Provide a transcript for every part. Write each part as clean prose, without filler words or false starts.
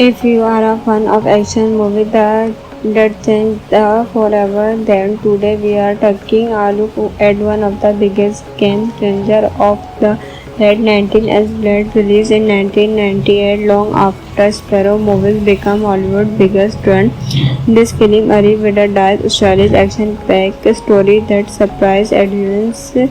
If you are a fan of action movie that changed the forever, then today we are taking a look at one of the biggest game changer of the late 19th Blade, released in 1998, long after Sparrow movies became Hollywood's biggest trend. This film arrived with a dark, stylish, action-packed story that surprised audiences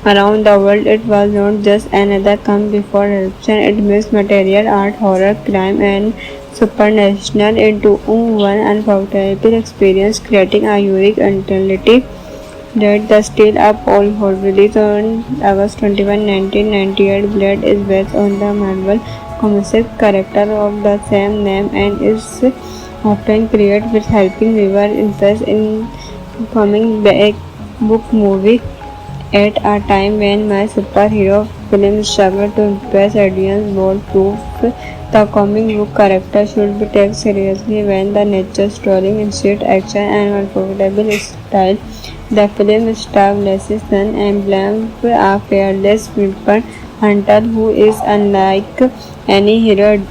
around the world. It was not just another come before eruption, it mixed material art, horror, crime, and supernatural into one unforgettable experience, creating a unique entity that the still up all hold. Released on August 21, 1998, Blade is based on the Marvel comic character of the same name and is often credited with helping revive interest in comic book movie at a time when my superhero films struggle to impress audience. Bold proof the comic book character should be taken seriously when the nature story instead action and unforgettable style. The film establishes and blames a fearless weapon hunter who is unlike any hero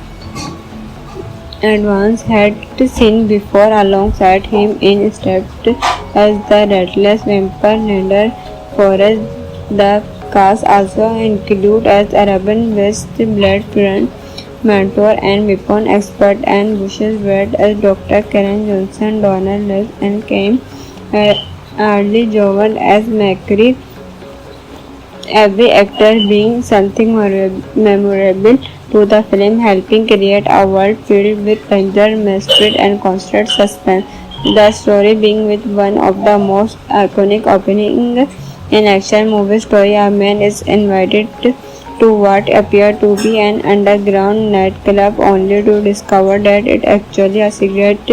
advance had seen before. Alongside him in stepped as the relentless vampire leader Forrest. The cast also include as Arabian-based Blade friend, mentor and weapon expert, and Bush's Wade as Dr. Karen Johnson, Donald Lees, and Kim Early Jovan as Macri. Every actor being something memorable to the film, helping create a world filled with danger, mystery, and constant suspense. The story being with one of the most iconic opening in action movie story. A man is invited to what appears to be an underground nightclub only to discover that it actually a secret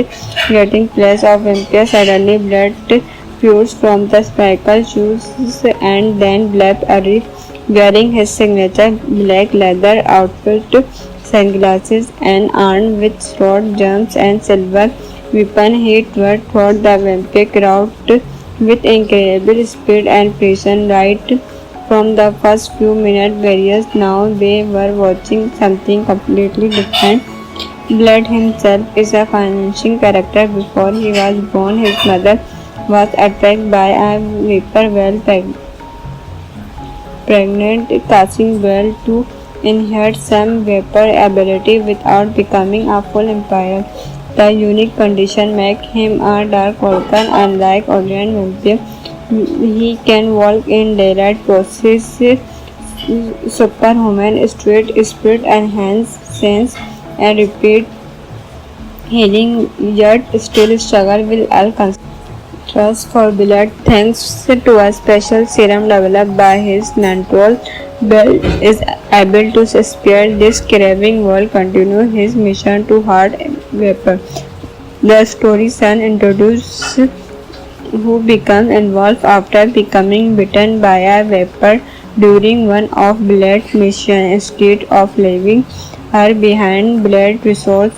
getting place of vampires. Suddenly blood spews from the spiked shoes and then Blade arrives wearing his signature black leather outfit, sunglasses and armed with sword, jumps and silver weapon. He toward the vampire crowd with incredible speed and precision. Right from the first few minutes, various now they were watching something completely different. Blood himself is a financing character. Before he was born, his mother was attacked by a viper while pregnant, causing Blood to inherit some vapor ability without becoming a full vampire. The unique condition makes him a dark orphan. Unlike ordinary vampires, he can walk in daylight, possess superhuman strength, spirit enhance sense, and repeat healing, yet still struggle with alcohol. Trust for Blade, thanks to a special serum developed by his mentor, Blade is able to spare this craving while continue his mission to hard vapor. The story son introduces who becomes involved after becoming bitten by a vapor during one of Blade's missions. Instead of leaving her behind, Blade resolves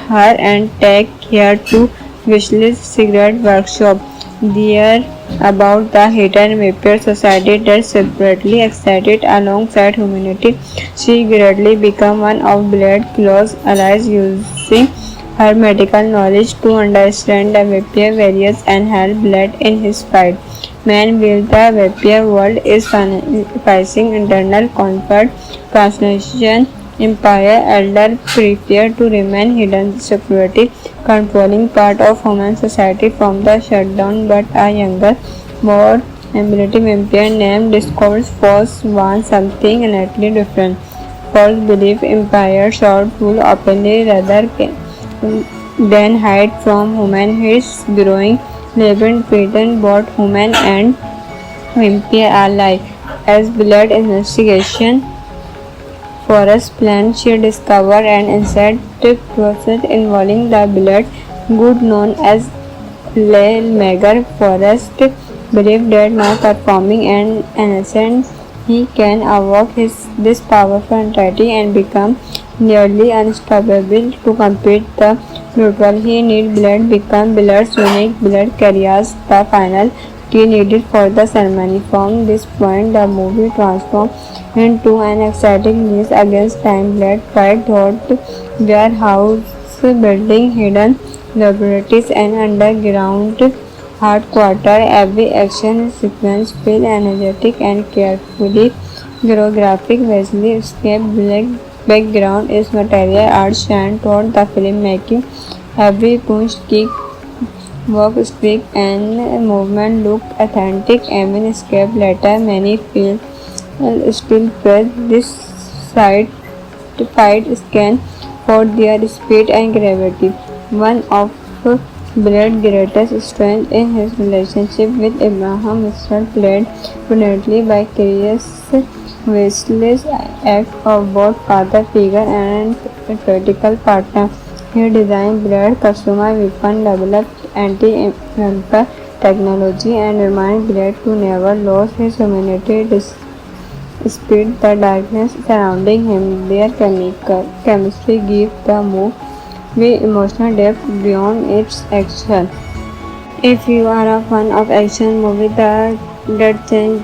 her and take her to Wishley's secret workshop. There about the hidden vampire society that separately existed alongside humanity. She gradually became one of Blade's close allies, using her medical knowledge to understand the vampire variants and help Blade in his fight. Meanwhile, the vampire world is facing internal conflict. Transnation Empire Elder prepare to remain hidden security, controlling part of human society from the shutdown, but a younger, more ability vampire named discovers Force wants something innately different. Force believe Empire should rule openly rather than hide from human. His growing legend threaten both human and vampire alike. As Blood investigation Forest plan, she discovered an insect process involving the blood, good known as Mager. Forest believed that by performing an innocent, he can evoke this powerful entity and become nearly unstoppable. To complete the ritual, he need blood become Blood's unique blood carriers, the final key needed for the ceremony. From this point, the movie transformed into an exciting race against time. Blade fight thought warehouse building, hidden laboratories, and underground headquarters. Every action sequence feels energetic and carefully choreographed. Wesley escape black background is material art shine toward the filmmaking. Every punch, kick, walk, streak, and movement look authentic. Even escape later, many feel still press this side to fight scan for their speed and gravity. One of Blade's greatest strengths in his relationship with Abraham Mr. played brilliantly by curious, Wesley's act of both father figure and critical partner. He designed Blade customized weapon, developed anti-vampire technology, and reminded Blade to never lose his humanity despite the darkness surrounding him. Their chemistry gives the movie emotional depth beyond its action. If you are a fan of action movie that changed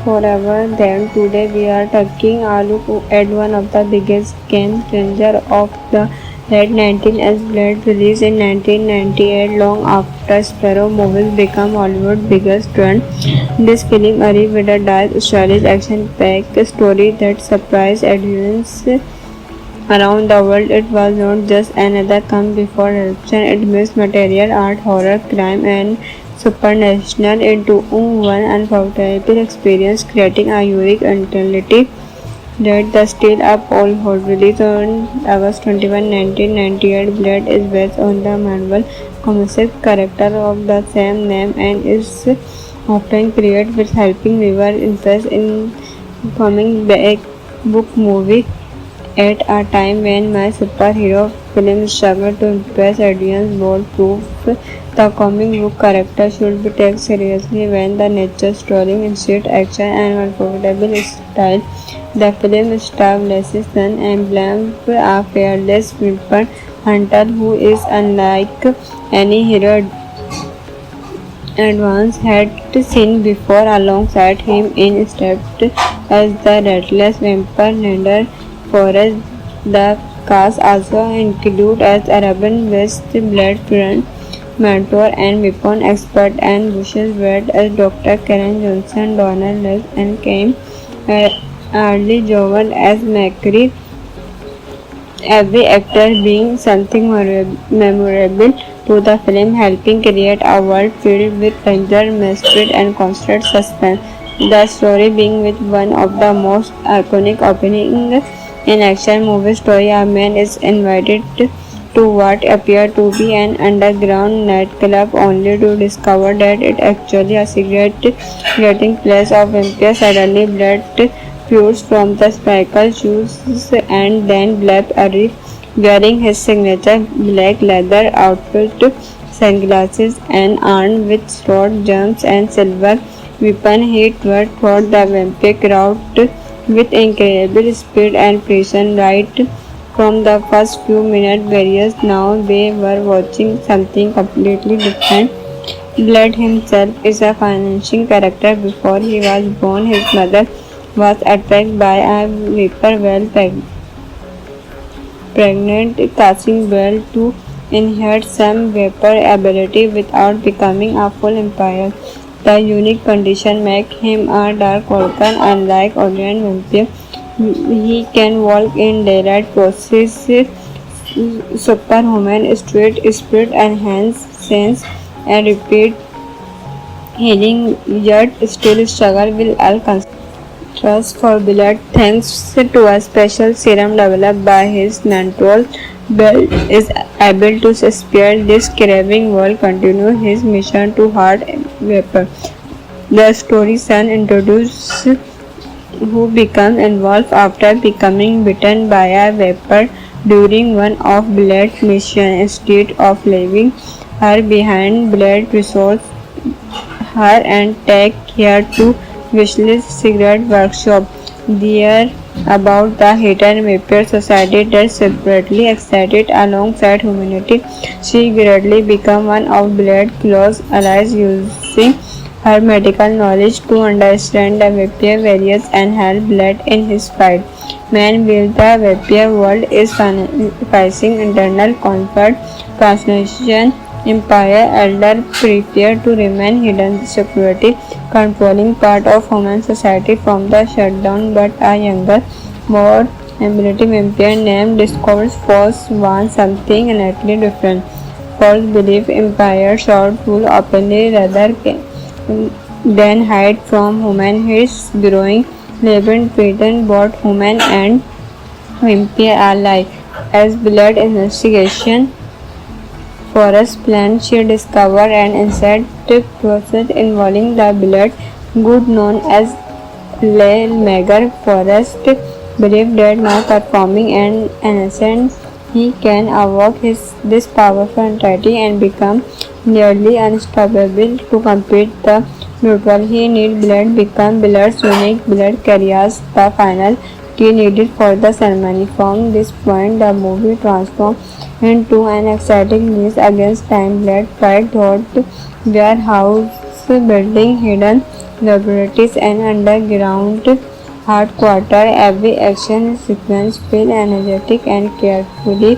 forever, then today we are taking a look at one of the biggest game changer of the late 19th Blade released in 1998 long after Sparrow movies became Hollywood's biggest trend. This film arrived with a dark, stylish, action-packed story that surprised audiences around the world. It was not just another come before eruption. It mixed material art, horror, crime, and supernatural into one unforgettable experience, creating a unique entity that the Still Up All Hold. Released on August 21, 1998, Blade is based on the Marvel comic character of the same name and is often credited with helping revive interest in comic book movie. At a time when my superhero films struggle to impress audience, bold proof the comic book character should be taken seriously when the nature story instant action and unforgettable style. The film establishes an emblem a fearless weapon hunter who is unlike any hero Advance had seen before. Alongside him in stepped as the Restless Vampire leader Forrest. The cast also include as Arabian West Blade friend, mentor and weapon expert, and Bush's Wade as Dr. Karen Johnson, Donald Les, and Kim Early Jovan as Macri. Every actor being something memorable to the film, helping create a world filled with danger, mystery, and constant suspense. The story being with one of the most iconic opening in action movie story. A man is invited to what appears to be an underground nightclub only to discover that it actually a secret getting place of vampires. Suddenly blood feuds from the spikal shoes and then Blab arrives wearing his signature black leather outfit, sunglasses, and armed with sword, jumps, and silver weapon. He tore through the vampire crowd with incredible speed and precision. Right from the first few minutes, various now they were watching something completely different. Blood himself is a financing character. Before he was born, his mother was attacked by a viper while pregnant, causing Bell to inherit some vapor ability without becoming a full vampire. The unique condition makes him a dark orphan. Unlike ordinary vampire, he can walk in daylight, possess superhuman strength, spirit, enhance sense, and repeat healing, yet still struggle with alcohol. Trust for Blade, thanks to a special serum developed by his mentor, Bell is able to spare this craving while continue his mission to hard vapor. The story son introduces who becomes involved after becoming bitten by a vapor during one of Blade's missions. Instead of leaving her behind, Blade resolves her and take her to Wishley's cigarette workshop. There about the hidden vampire society that separately existed alongside humanity. She gradually became one of Blade's close allies, using her medical knowledge to understand the vampire various and help Blood in his fight. Meanwhile, the vampire world is facing internal conflict. Transnation Empire elder prepare to remain hidden security, controlling part of human society from the shutdown, but a younger, more ability vampire named discovers Force wants something innately different. Force believe Empire should rule openly rather than hide from human. His growing legend threatened both human and vampire alike. As Blood investigation forest plant, she discovered an insect process involving the blood, good known as Mager Forest, believed that by performing an innocent, he can evoke this powerful entity and become nearly unstoppable to compete the neutral. He need blood become Blood's unique blood carriers the final key needed for the ceremony. From this point, the movie transformed into an exciting race against time. Blood fight through warehouse building, hidden laboratories, and underground headquarters. Every action sequence feels energetic and carefully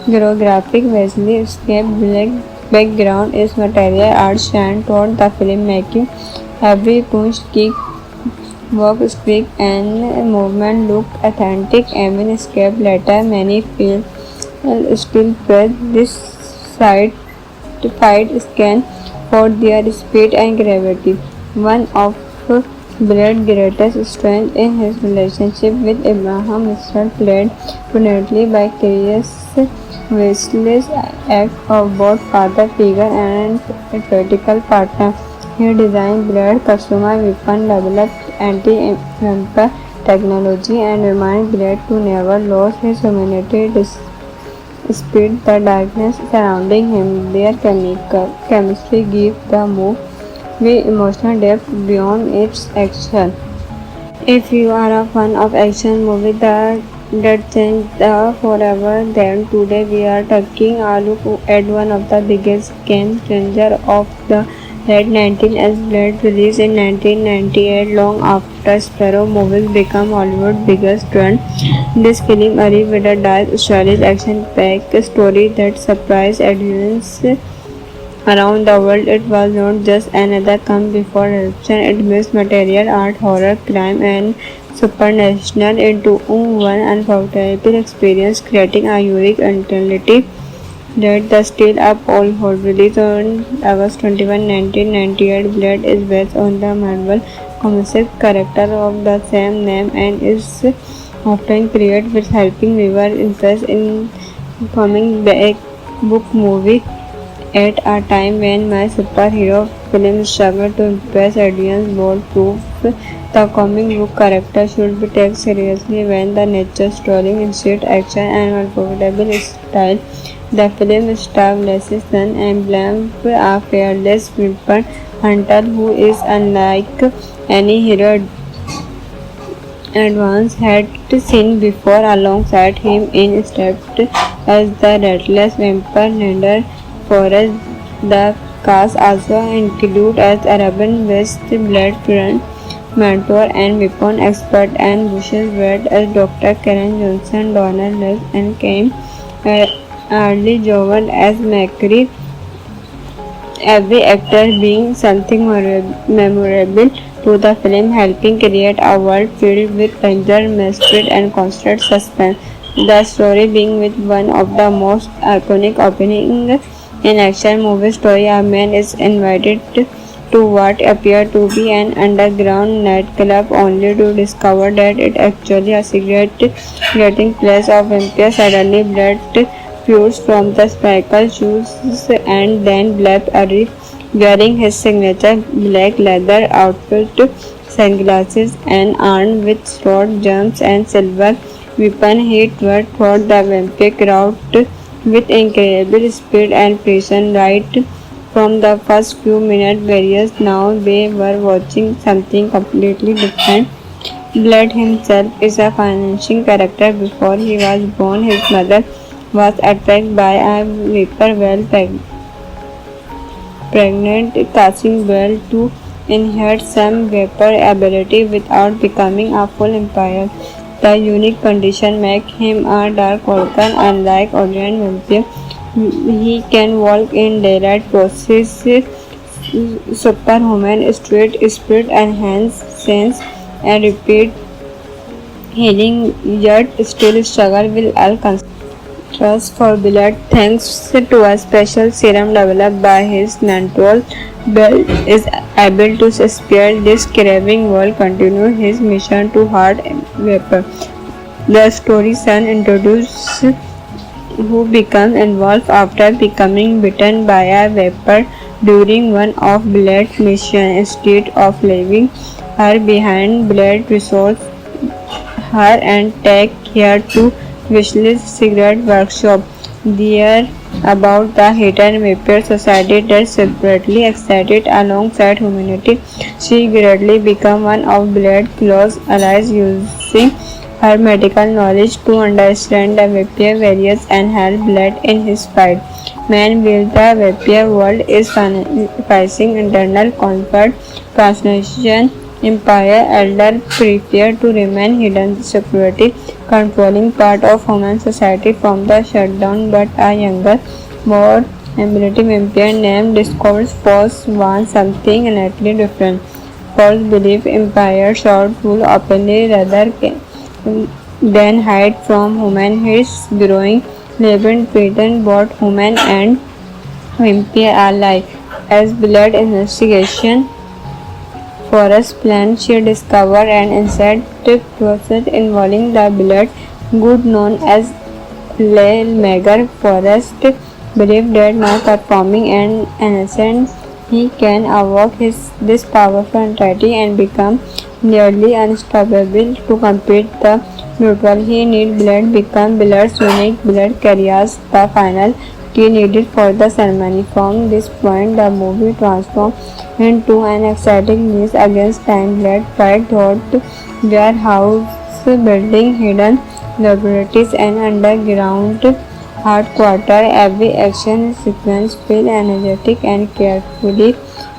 choreographed. Wesley Escape black background is material art shine toward the filmmaking. Every punch, kick, walk, squeak, and movement look authentic. Even Escape later many feel still praise this side to fight scan for their speed and gravity. One of Blade's greatest strengths in his relationship with Abraham Mistral, played brilliantly by Chris Wesley's act of both father figure and a critical partner. He designed Blade customer weapon, developed anti-vampire technology, and reminded Blade to never lose his humanity despite the darkness surrounding him. Their chemistry gives the movie emotional depth beyond its action. If you are a fan of action movies that change forever, then today we are taking a look at one of the biggest game changer of the late 19th Blade, released in 1998, long after Sparrow movies became Hollywood's biggest trend. This film arrived with a dark, stylish, action-packed story that surprised audiences around the world. It was not just another come before eruption. It mixed material art, horror, crime, and supernatural into one unforgettable experience, creating a unique entity that the Still Up All Hold. Released on August 21, 1998, Blade is based on the Marvel Comics character of the same name and is often credited with helping viewers interest in comic book movie. At a time when my superhero films struggle to impress audience, Bold proof the comic book character should be taken seriously when the nature story insert action and unforgettable style. The film establishes an emblem of a fearless weapon hunter who is unlike any hero advance had seen before. Alongside him in stepped as the relentless vampire leader Forrest. The cast also include as Arabian West Blood friend, mentor and weapon expert, and Bush's Wade as Dr. Karen Johnson, Donald Lux, and Kim Early Jovan as Macri. Every actor being something memorable to the film, helping create a world filled with danger, mystery, and constant suspense. The story being with one of the most iconic opening in action movie story. A man is invited to what appears to be an underground nightclub only to discover that it actually a secret getting place of vampire. Suddenly blood spews from the spikal shoes and then Blab arrives wearing his signature black leather outfit, sunglasses, and armed with sword, jumps, and silver weapon. He tore through the vampire crowd with incredible speed and precision. Right from the first few minutes, various now they were watching something completely different. Blood himself is a financing character. Before he was born, his mother was attacked by a viper while pregnant, causing Blood to inherit some vapor ability without becoming a full vampire. The unique condition makes him a dark orphan. Unlike ordinary vampire, he can walk in daylight, possess superhuman strength, spirit enhanced sense, and repeat healing, yet still struggle with alcohol. Trust for blood, thanks to a special serum developed by his mentor, Bell is able to spare this craving while continue his mission to heart vapor. The story son introduces who become involved after becoming bitten by a vapor during one of Blade's missions. Instead of leaving her behind, Blade resolves her and take her to Wishley's secret workshop. There about the hidden vapor society that separately existed alongside humanity. She gradually became one of Blade's close allies, using her medical knowledge to understand the vapor variants and help Blade in his fight. Meanwhile, the vapor world is facing internal conflict. Transnation Empire Elder prepare to remain hidden security, controlling part of human society from the shutdown, but a younger, more ability vampire named Discord's Force wants something innately different. Force believe Empire should rule openly rather than hide from human. His growing labyrinth pattern both human and vampire alike. As blood investigation forest plan, she discovered an insect process involving the blood good known as Mager Forest believed that by performing an innocent he can evoke this powerful entity and become nearly unstoppable to compete the mutual. He need blood become blood's unique blood carriers the final key needed for the ceremony. From this point the movie transformed into an exciting race against time-led fight throughout warehouse building, hidden laboratories and underground headquarters. Every action sequence feels energetic and carefully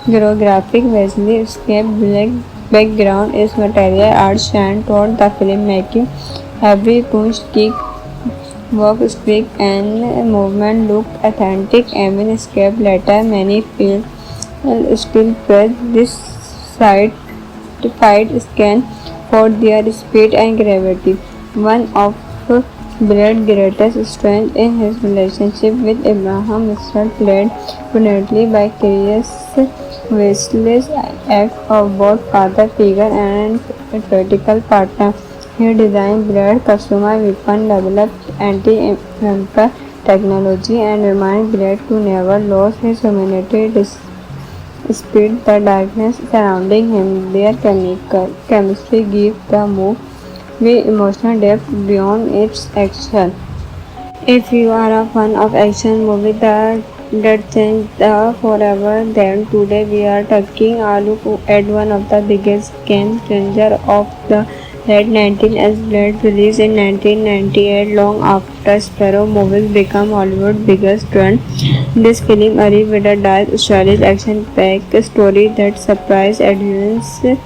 choreographed. Wesley escape black background is material art shine toward the filmmaking. Every punch, kick, walk, streak and movement look authentic. Even escape later many feel still press this side to fight scan for their speed and gravity. One of Blade's greatest strengths in his relationship with Abraham Mistral, played brilliantly by Chris Wesley's act of both father figure and critical partner. He designed Blade customized weapon, developed anti-vampire technology, and reminded Blade to never lose his humanity despite the darkness surrounding him. Their chemistry gives the movie emotional depth beyond its action. If you are a fan of action movies that change forever, then today we are taking a look at one of the biggest game changer of the late 19th as Blade released in 1998 long after Sparrow movies became Hollywood's biggest trend. This film arrived with a dark, stylish, action-packed story that surprised audiences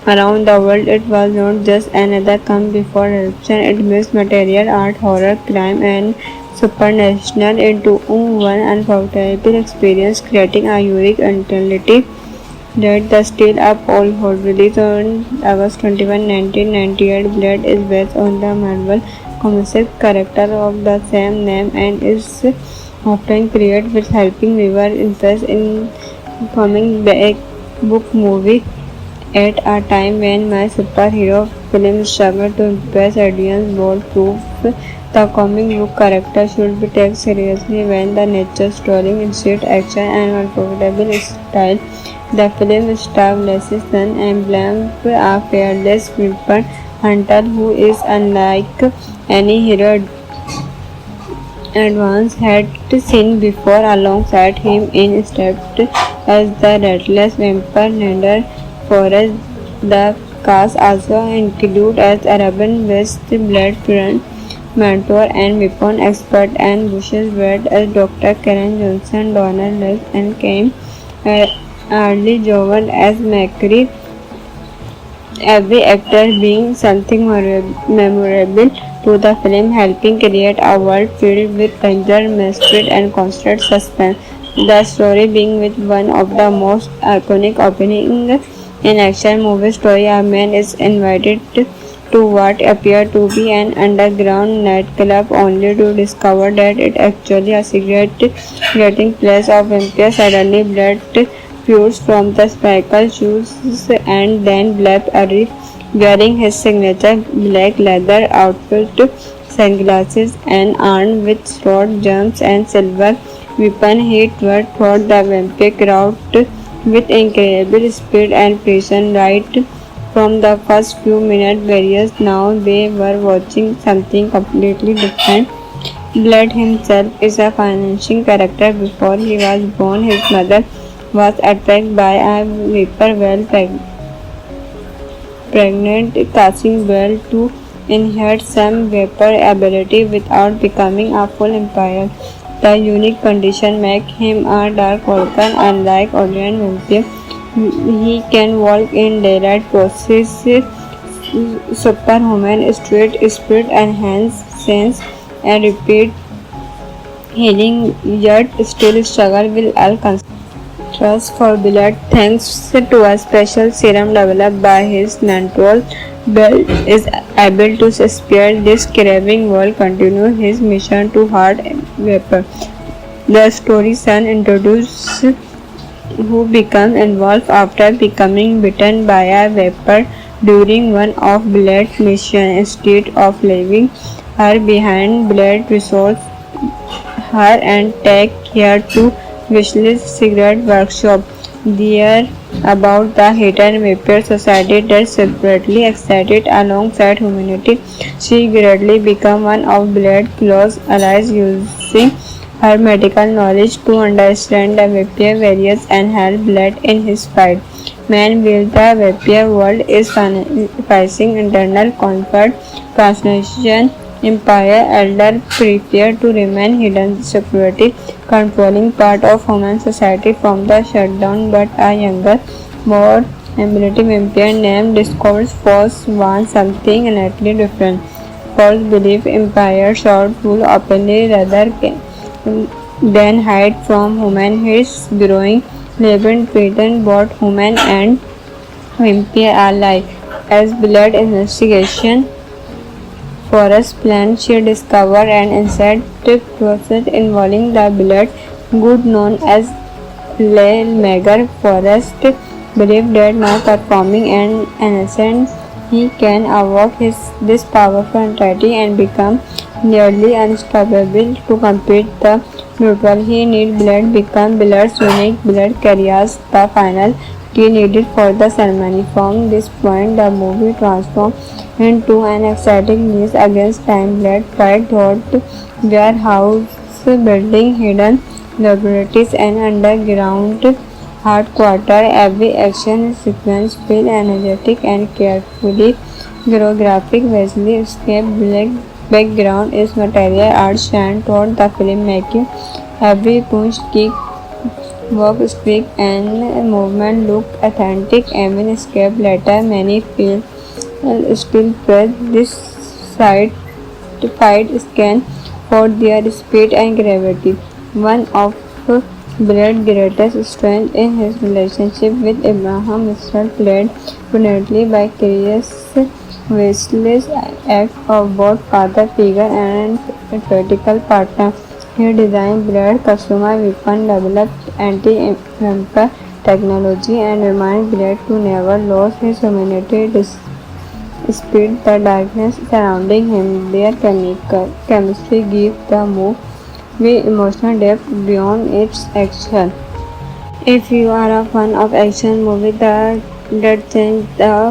around the world. It was not just another come before eruption. It mixed material art, horror, crime, and supernatural into one unforgettable experience, creating a unique entity that the still up all hold. Released on August 21, 1998, Blade is based on the Marvel comic character of the same name and is often credited with helping viewer interest in comic book movie. At a time when my superhero films struggle to impress audience, Bold proof the comic book character should be taken seriously when the nature story instead action and unforgettable style. The film stars Leslie Sun emblem a fearless weapon hunter who is unlike any hero advance had seen before. Alongside him in stepped as the Restless Vampire Leader Forest. The cast also include as Arabian West Blade friend, mentor and weapon expert, and Bush's Wade as Dr. Karen Johnson, Donald Lux and Kim early joven as Macri, every actor being something memorable to the film, helping create a world filled with danger, mystery, and constant suspense. The story being with one of the most iconic opening in action movie story, a man is invited to what appear to be an underground nightclub only to discover that it actually a secret getting place of vampire. Suddenly blood feuds from the sparkle shoes and then Black Arif wearing his signature black leather outfit, sunglasses and armed with sword, jumps and silver weapon. He toward the vampire crowd with incredible speed and precision right from the first few minutes. Various now they were watching something completely different. Blood himself is a financing character. Before he was born, his mother was attacked by a viper while pregnant, causing Bell to inherit some vapor ability without becoming a full empire. The unique condition makes him a dark Vulcan. Unlike ordinary vampire, he can walk in daylight, possess superhuman strength, spirit, enhance sense, and repeat healing, yet still struggle with alcohol. Trust for blood, thanks to a special serum developed by his mentor, Bell is able to spare this craving while continue his mission to hard vapor. The story son introduces who become involved after becoming bitten by a vapor during one of Blade's missions. Instead of leaving her behind, Blade resolves her and take her to Wishley's secret workshop. There about the hidden vampire society that separately existed alongside humanity. She gradually became one of Blade's close allies, using her medical knowledge to understand the vampire variants and help Blade in his fight. Meanwhile, the vampire world is facing internal conflict. Transnation Empire Elder prepare to remain hidden security, controlling part of human society from the shutdown, but a younger, more ability vampire named discovers Force wants something innately different. Force believe Empire should rule openly rather than hide from human. His growing labyrinth threaten both human and vampire alike. As blood investigation forest plant she discovered an insect process involving the blood good known as Mager Forest believed that by performing an innocent he can evoke this powerful entity and become nearly unstoppable to compete the mutual. He need blood become blood's unique blood carriers the final key needed for the ceremony. From this point the movie transformed into an exciting race against time. Blood fight through warehouse building, hidden laboratories and underground headquarters. Every action sequence feels energetic and carefully choreographed. Wesley escape black background is material art shine toward the filmmaking. Every punch, kick, walk, streak and movement look authentic. Even escape later many feel still press this side to fight scan for their speed and gravity. One of Blade's greatest strengths in his relationship with Abraham Mistral, played brilliantly by Chris Wesley's act of both father figure and critical partner. He designed Blade customized weapon, developed anti-vampire technology, and reminded Blade to never lose his humanity despite the darkness surrounding him. Their chemistry gives the movie emotional depth beyond its action. If you are a fan of action movie that changed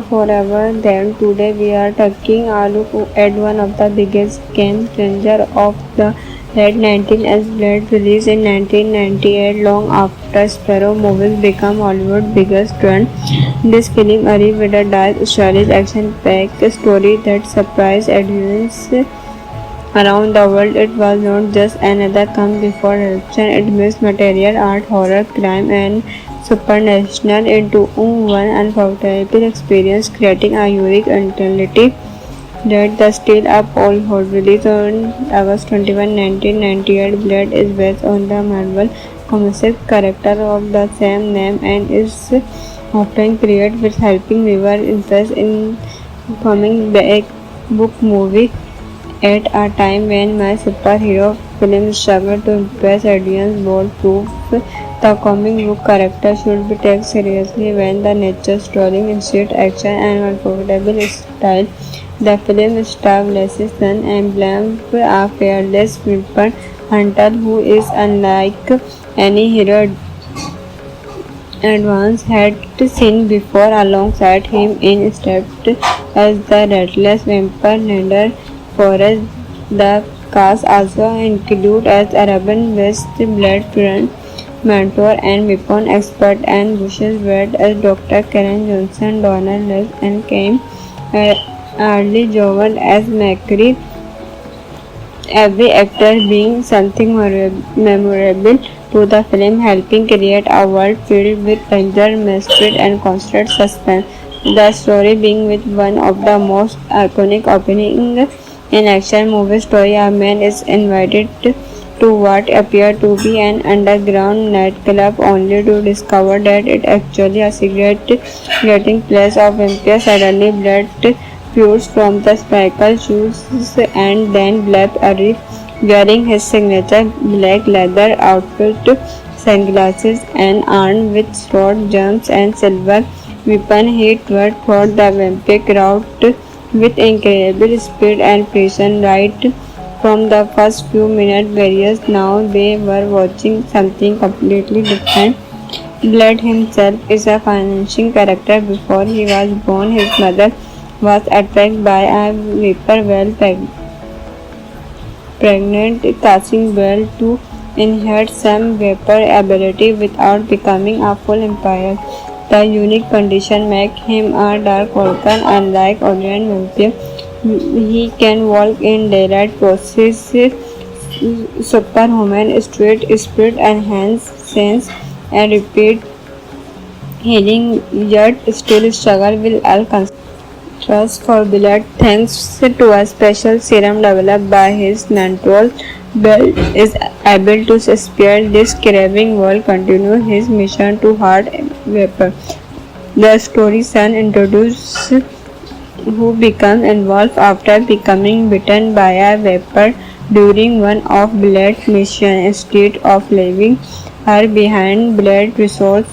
forever, then today we are taking a look at one of the biggest game changer of the late 19th as Blade released in 1998 long after Sparrow movies became Hollywood's biggest trend. This film arrived with a dark, stylish, action-packed story that surprised audiences around the world. It was not just another come before eruption. It mixed material art, horror, crime, and supernatural into one unforgettable experience, creating a unique identity that the still up all hold. Released on August 21, 1998, Blade is based on the Marvel comic character of the same name and is often credited with helping rival interest in coming back book movie at a time when my superhero film struggled to impress audience. Bold proof the comic book character should be taken seriously when the nature story instant action and unforgettable style. The film establishes an emblem a fearless weapon hunter who is unlike any hero Advance had seen before. Alongside him in stepped as the Restless Vampire leader Forrest. The cast also include as Arabian West Blood friend, mentor and weapon expert and Bush's Wade as Dr. Karen Johnson, Donald Les and Kim Early Jovan as Macri, every actor being something memorable to the film, helping create a world filled with danger, mystery, and constant suspense. The story being with one of the most iconic opening in action movie story. A man is invited to what appears to be an underground nightclub only to discover that it actually a secret getting place of vampire. Suddenly blood spews from the spiked shoes and then Blab arrives wearing his signature black leather outfit, sunglasses and armed with sword, jumps and silver weapon. He tore through the vampire crowd with incredible speed and precision right from the first few minutes. Various now they were watching something completely different. Blood himself is a financing character. Before he was born, his mother was attacked by a viper while pregnant, causing Belle to inherit some vapor ability without becoming a full vampire. The unique condition makes him a dark Vulcan. Unlike ordinary vampire, he can walk in daylight, possess superhuman strength, spirit, enhance sense, and repeat healing, yet still struggle with alcohol. Trust for blood. Thanks to a special serum developed by his mentor, Bell is able to spare this craving while continue his mission to hard vapor. The story son introduces who become involved after becoming bitten by a vapor during one of Blade's missions. Instead of leaving her behind, Blade resolves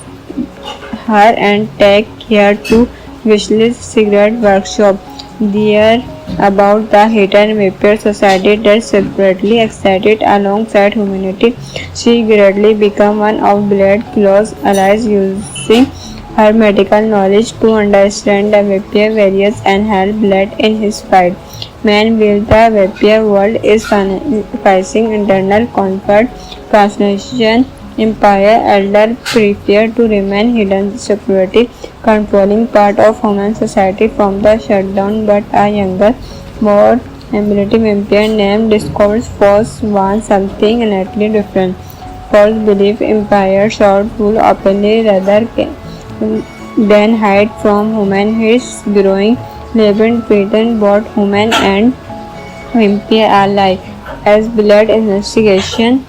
her and take her to Wishley's secret workshop. There about the hidden vampire society that separately existed alongside humanity. She greatly became one of Blade's close allies, using her medical knowledge to understand the vampire variants and help Blade in his fight. Meanwhile, the vampire world is facing internal conflict. Transnation Empire elder prefer to remain hidden security, controlling part of human society from the shutdown, but a younger, more ability vampire named discovers Force wants something innately different. Force believe Empire should rule openly rather than hide from human. His growing labyrinth pretend both human and vampire ally. As blood investigation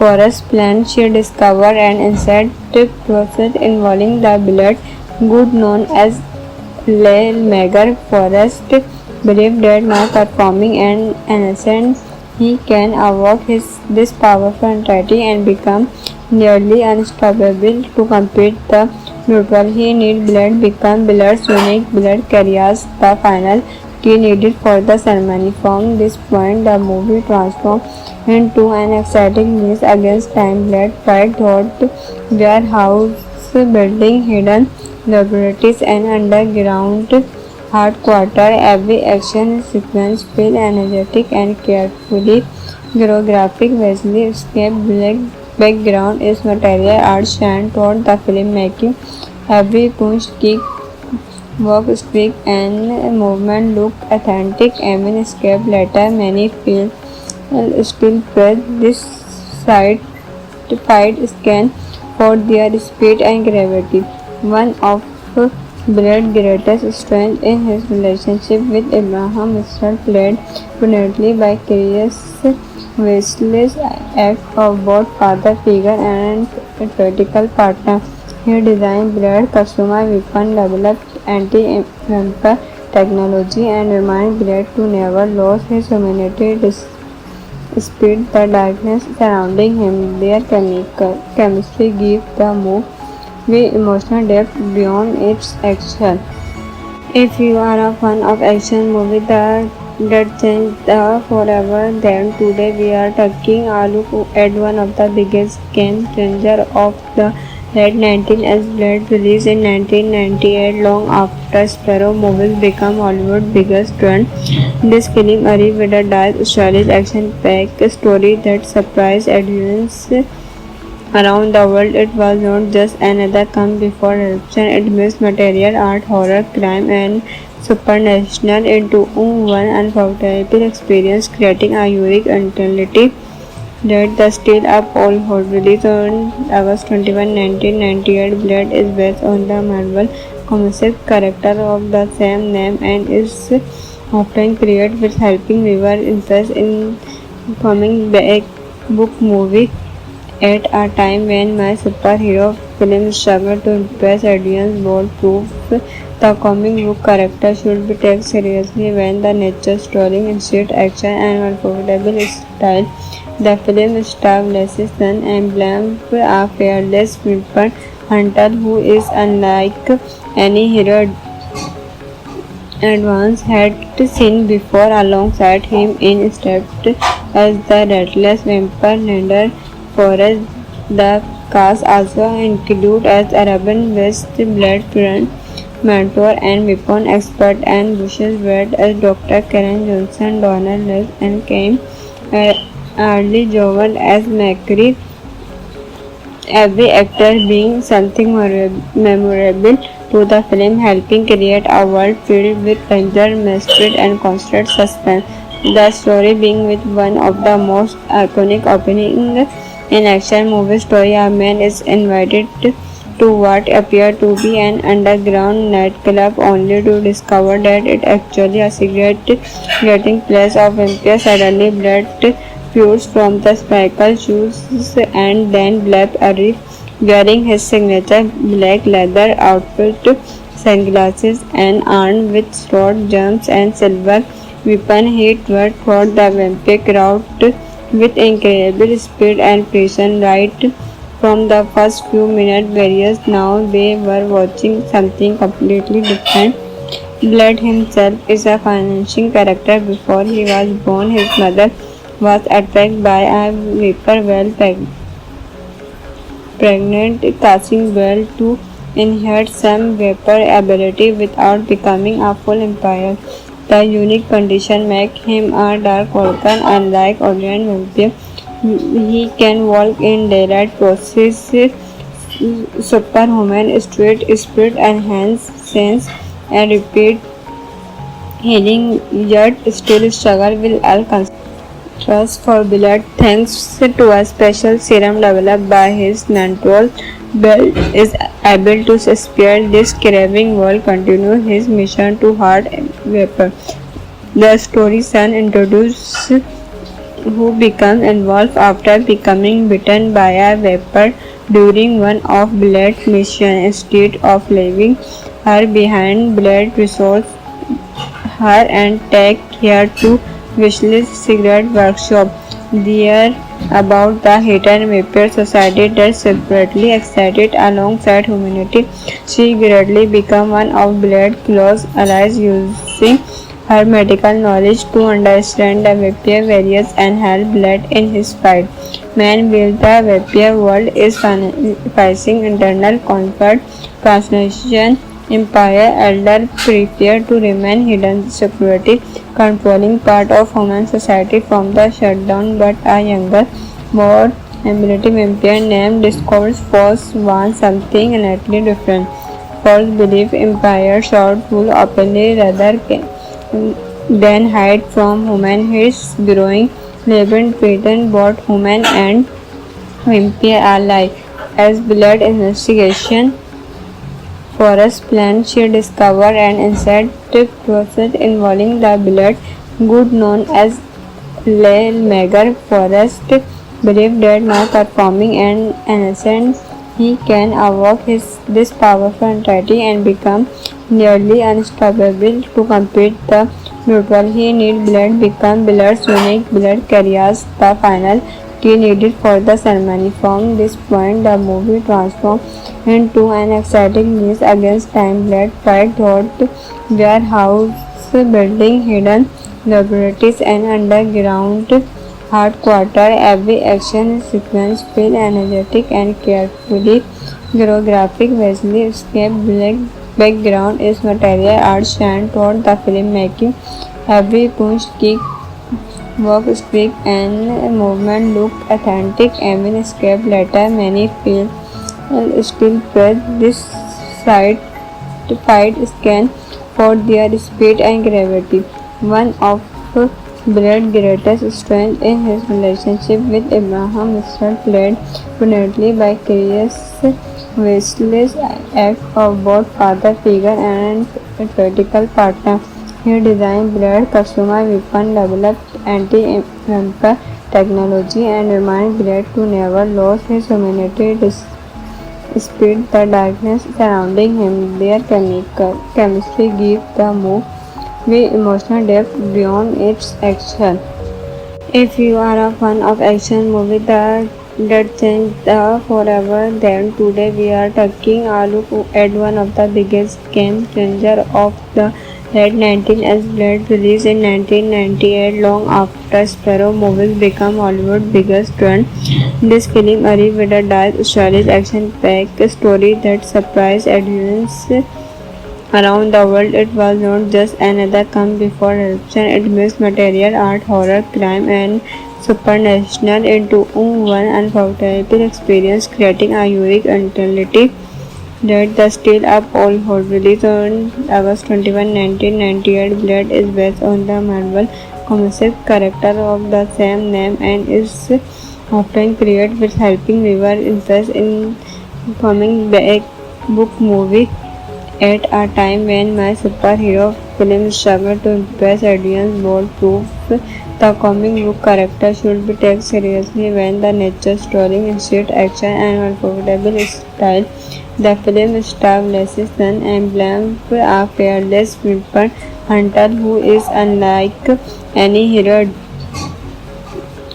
Forest plan, she discovered an insect process involving the blood good known as Mager. Forest believed that by performing an innocent he can evoke this powerful entity and become nearly unstoppable. To complete the ritual he need blood become blood's unique blood carriers the final key needed for the ceremony. From this point the movie transformed into an exciting race against time. Blood fight through warehouse building, hidden laboratories and underground headquarters. Every action sequence feels energetic and carefully choreographed. Wesley escape black background is material art shine toward the filmmaking. Every punch, kick, walk, streak and movement look authentic. Even escape later many feel still press this side fight scan for their speed and gravity. One of Blade's greatest strengths in his relationship with Abraham is played brilliantly by Curious Wesley's act of both father figure and a critical partner. He designed Blade, customized weapon, developed anti-vampire technology, and reminded Blade to never lose his humanity despite the darkness surrounding him. Their chemistry gives the movie emotional depth beyond its action. If you are a fan of action movies that changed forever, then today we are taking a look at one of the biggest game changer of the late 19th Blade released in 1998, long after Sparrow movies became Hollywood's biggest trend. This film arrived with a dark, stylish, action-packed story that surprised audiences around the world. It was not just another come before eruption, it mixed material art, horror, crime, and supernatural into one unforgettable experience, creating a unique entity that the Still Up All Hold. Released on August 21, 1998, Blade is based on the Marvel Comics character of the same name and is often credited with helping viewer interest in comic book movie. At a time when my superhero films struggle to impress audience, Bold proved the comic book character should be taken seriously when the nature story instant action and unforgettable style. The film stars Leslie's son and Blamp, a fearless weapon hunter who is unlike any hero Advance had seen before. Alongside him in stepped as the Restless Vampire leader Forrest. The cast also include as Arabian West Blade friend, mentor and weapon expert, and Bush's Wade as Dr. Karen Johnson, Donald Les and Kim Early Jovan as Macri. Every actor being something memorable to the film, helping create a world filled with danger, mystery, and constant suspense. The story being with one of the most iconic opening in action movie story. A man is invited to what appears to be an underground nightclub only to discover that it actually a secret getting place of vampire. Suddenly blood spews from the spiked shoes and then Blade arrives wearing his signature black leather outfit, sunglasses and armed with sword, jumps and silver weapon. He tore through the vampire crowd with incredible speed and precision. Right from the first few minutes, various now they were watching something completely different. Blade himself is a financing character. Before he was born, his mother was attacked by a viper while pregnant, causing Blade to inherit some vapor ability without becoming a full vampire. The unique condition makes him a dark Vulcan. Unlike ordinary vampire, he can walk in daylight, possess superhuman strength, spirit enhanced sense, and repeat healing, yet still struggle with alcohol. Trust for Blade, thanks to a special serum developed by his mentor, Blade is able to spare this craving while continue his mission to hard vapor. The story son introduces who become involved after becoming bitten by a vapor during one of Blade's missions. Instead of leaving her behind, Blade resolves her and take her to Wesley's secret workshop. There about the hidden vampire society that separately existed alongside humanity. She gradually became one of Blade's close allies, using her medical knowledge to understand the vampire variants and help Blade in his fight. Meanwhile, the vampire world is facing internal conflict. Transnation Empire Elder prepare to remain hidden security, controlling part of human society from the shutdown, but a younger, more ability vampire named discovers Force wants something innately different. Force believe Empire should rule openly rather than hide from human. His growing legend threaten both human and vampire alike. As blood investigation forest plant, she discovered an insect process involving the blood good known as Lale-Meagher forest believed that by performing an innocent he can evoke this powerful entity and become nearly unstoppable to complete the ritual. He need blood become blood's unique blood carriers the final key needed for the ceremony. From this point the movie transformed into an exciting race against time. Blood fight through warehouse building, hidden laboratories and underground headquarters. Every action sequence feels energetic and carefully choreographed. Wesley escape black background is material art shine toward the filmmaking. Every punch, kick, walk, streak and movement look authentic. Even escape later many feel still praise this side fight scan for their speed and gravity. One of Blade's greatest strengths in his relationship with Abraham Mistral, played brilliantly by Chris Wesley's act of both father figure and critical partner. He designed Blade customized weapon, developed anti-vampire technology, and reminded Blade to never lose his humanity despite the darkness surrounding him. Their chemistry gives the movie emotional depth beyond its action. If you are a fan of action movies that change forever, then today we are taking a look at one of the biggest game changer of the late 19th Blade, released in 1998, long after Sparrow movies became Hollywood's biggest trend. This film arrived with a dark, stylish, action-packed story that surprised audiences around the world. It was not just another come before eruption. It mixed material art, horror, crime, and supernatural into one unforgettable experience, creating a unique entity that the still up all hold. Released on August 21, 1998, Blade is based on the Marvel comic character of the same name and is often credited with helping viewer interest in comic book movie. At a time when my superhero film struggled to impress audience, Bold proved the comic book character should be taken seriously when the nature story instant action and unforgettable style. The film stars Leslie Sun and Blanc, a fearless weapon hunter who is unlike any hero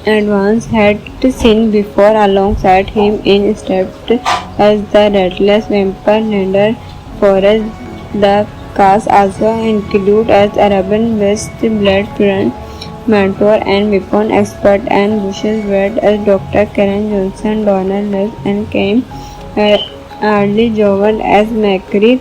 Advance had seen before. Alongside him in stepped as the Restless Vampire leader Forrest. The cast also include as Arabian West Blade friend, mentor and weapon expert, and Bush's Wade as Dr. Karen Johnson, Donald Less and Kim Early Jovan as Macri.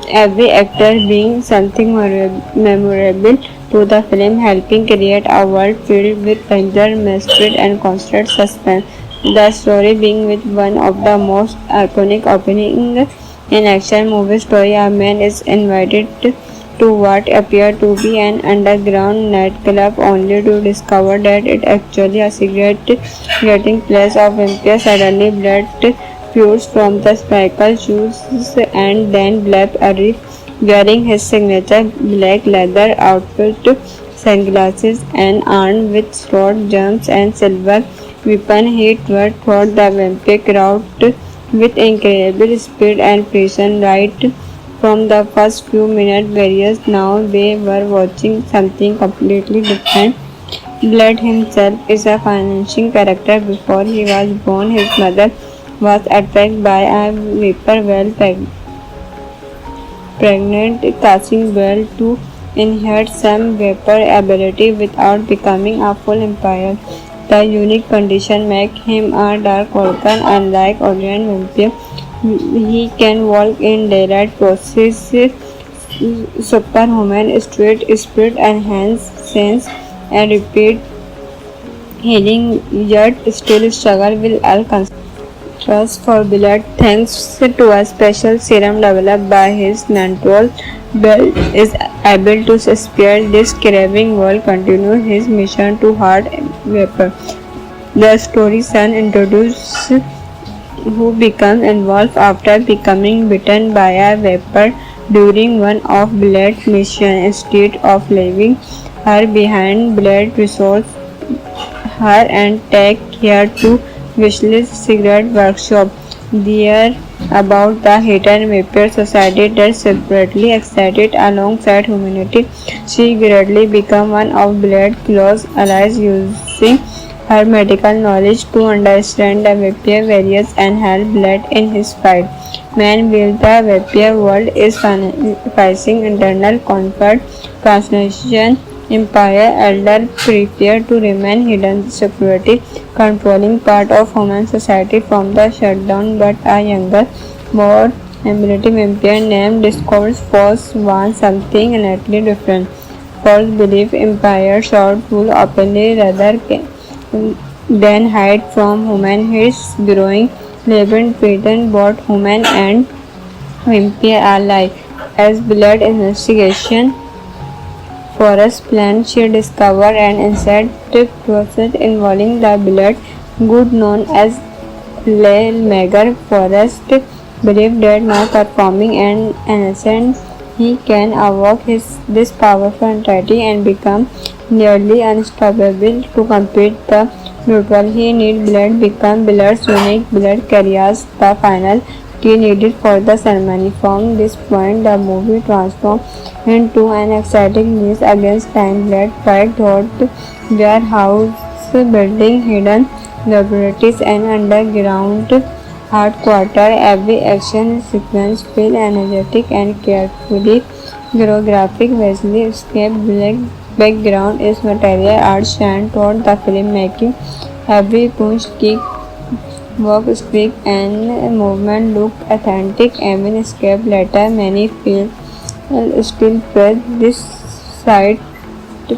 Every actor being something memorable to the film, helping create a world filled with danger, mystery, and constant suspense. The story being with one of the most iconic opening in action movie story. A man is invited to what appears to be an underground nightclub only to discover that it actually a secret getting place of vampire. Suddenly blood spews from the spiked shoes and then Blade arrives wearing his signature black leather outfit, sunglasses and armed with sword, jumps and silver weapon. He tore through the vampire crowd with incredible speed and precision. Right from the first few minutes, various now they were watching something completely different. Blade himself is a financing character. Before he was born, his mother was attacked by a viper while pregnant, causing Blade to inherit some vapor ability without becoming a full vampire. The unique condition makes him a dark orphan. Unlike ordinary vampire, he can walk in daylight, possess superhuman strength, spirit enhanced sense, and repeat healing, yet still struggle with alcohol. Trust for Blade, thanks to a special serum developed by his mentor, Blade is able to spare this craving while continuing his mission to hard vapor. The story Sun introduces who becomes involved after becoming bitten by a viper during one of Blade's missions. Instead of leaving her behind, Blade resolves her and takes her to Weasley's secret workshop. There, about the hidden Vampire Society that separately existed alongside humanity, she gradually becomes one of Blade's close allies, using her medical knowledge to understand the vampire variants and help Blade in his fight. Meanwhile, the vampire world is facing internal conflict. Transnation Empire Elder prepare to remain hidden security, controlling part of human society from the shutdown, but a younger, more ability vampire named discovers Force wants something innately different. Force believe Empire should rule openly rather than hide from human. His growing labyrinth threaten both human and vampire alike. As blood investigation Forest plan, she discovered an insect process involving the blood good known as Lelmager. Forest believed that by performing an innocent, he can evoke this powerful entity and become nearly unstoppable. To complete the ritual, he need blood become Blood's unique blood carriers, the final key needed for the ceremony. From this point, the movie transformed into an exciting race against time. Blood fight throughout warehouse building, hidden laboratories, and underground headquarters. Every action sequence feels energetic and carefully choreographed. Wesley escape black background is material art shine toward the filmmaking. Every punch, kick, walk, speak, and movement look authentic. Even escape later, many feel still praise this side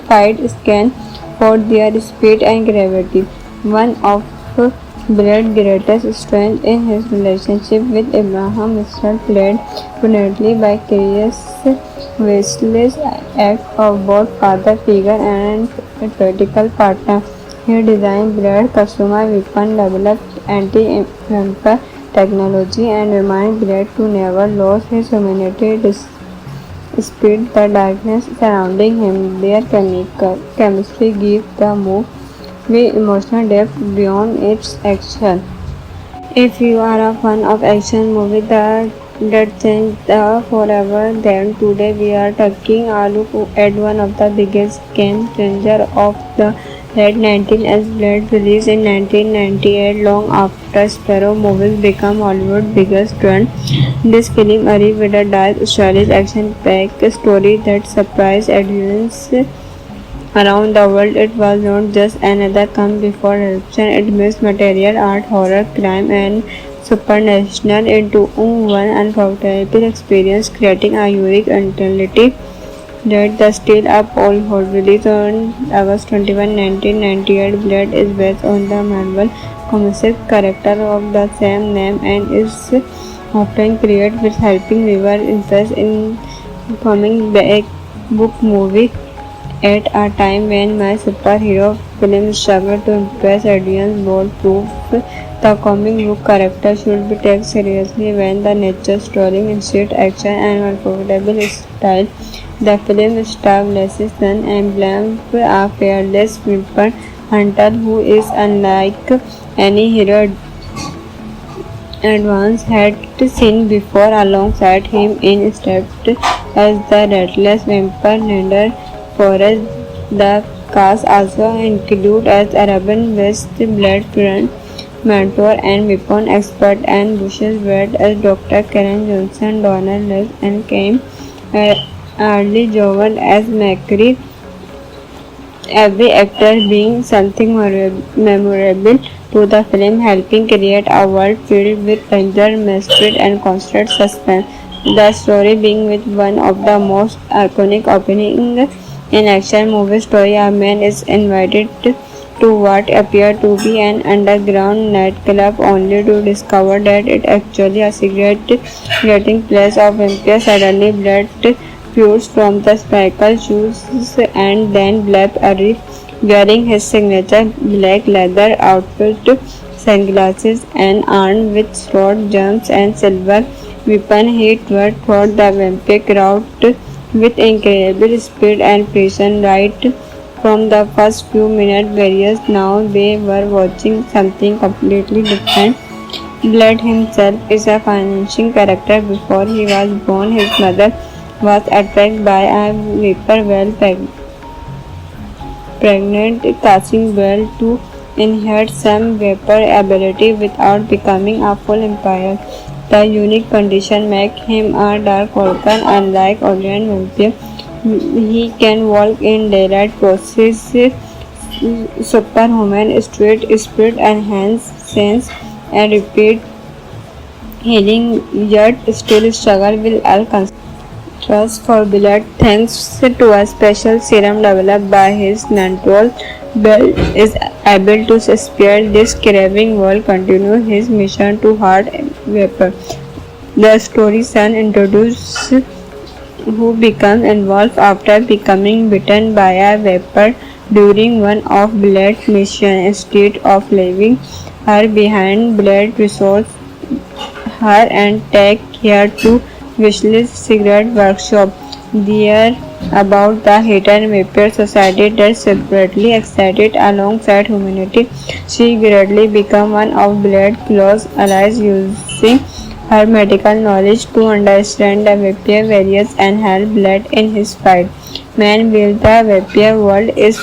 fight scan for their speed and gravity. One of Blade's greatest strengths in his relationship with Abraham Mr. played brilliantly by Curious Weasley's act of both father figure and a critical partner. He designed Blade customized weapon, developed anti-vampire technology, and reminded Blade to never lose his humanity despite the darkness surrounding him. Their chemistry gives the movie emotional depth beyond its action. If you are a fan of action movies that change forever, then today we are taking a look at one of the biggest game changer of the late 19th as Blade released in 1998, long after Sparrow movies became Hollywood's biggest trend. This film arrived with a dark, stylish, action-packed story that surprised audiences around the world. It was not just another come before eruption, it mixed material art, horror, crime, and supernatural into one unforgettable experience, creating a unique entity that the Still Up All Hold. Released on August 21, 1998, Blade is based on the Marvel comic character of the same name and is often credited with helping revive interest in comic book movie. At a time when my superhero films struggle to impress audience, Bold proof the comic book character should be taken seriously when the nature story instant action and unforgettable style. The film stars Leslie Sun and Blam, a fearless weapon hunter who is unlike any hero Advance had seen before. Alongside him in stepped as the Restless Vampire leader Forrest. The cast also include as Arabian West Blood friend, mentor and weapon expert, and Bush's Wade as Dr. Karen Johnson, Donald Lees, and Kim Early Jovan as Macri. Every actor being something memorable to the film, helping create a world filled with danger, mystery, and constant suspense. The story being with one of the most iconic opening in action movie story. A man is invited to what appears to be an underground nightclub only to discover that it actually a secret getting place of vampire. Suddenly blood spews from the spiked shoes and then Blab arrives wearing his signature black leather outfit, sunglasses and armed with sword, jumps and silver weapon. He toward the vampire route with incredible speed and precision right from the first few minutes. Various now they were watching something completely different. Blood himself is a financing character. Before he was born, his mother was attacked by a viper while pregnant, causing Bell to inherit some vapor ability without becoming a full vampire. The unique condition makes him a dark worker. Unlike ordinary vampire, he can walk in daylight, possess superhuman strength, spirit enhance sense, and repeat healing, yet still struggle with alcohol. Trust for blood. Thanks to a special serum developed by his mentor, Bell is able to spare this craving while continue his mission to hard vapor. The story son introduces who becomes involved after becoming bitten by a vapor during one of Blade's missions. Instead of leaving her behind, Blade resources her and take her to Wishley's secret workshop. There about the hidden vapor society that separately existed alongside humanity. She gradually became one of Blade's close allies, using her medical knowledge to understand the vapor variants and help Blade in his fight. Meanwhile, the vapor world is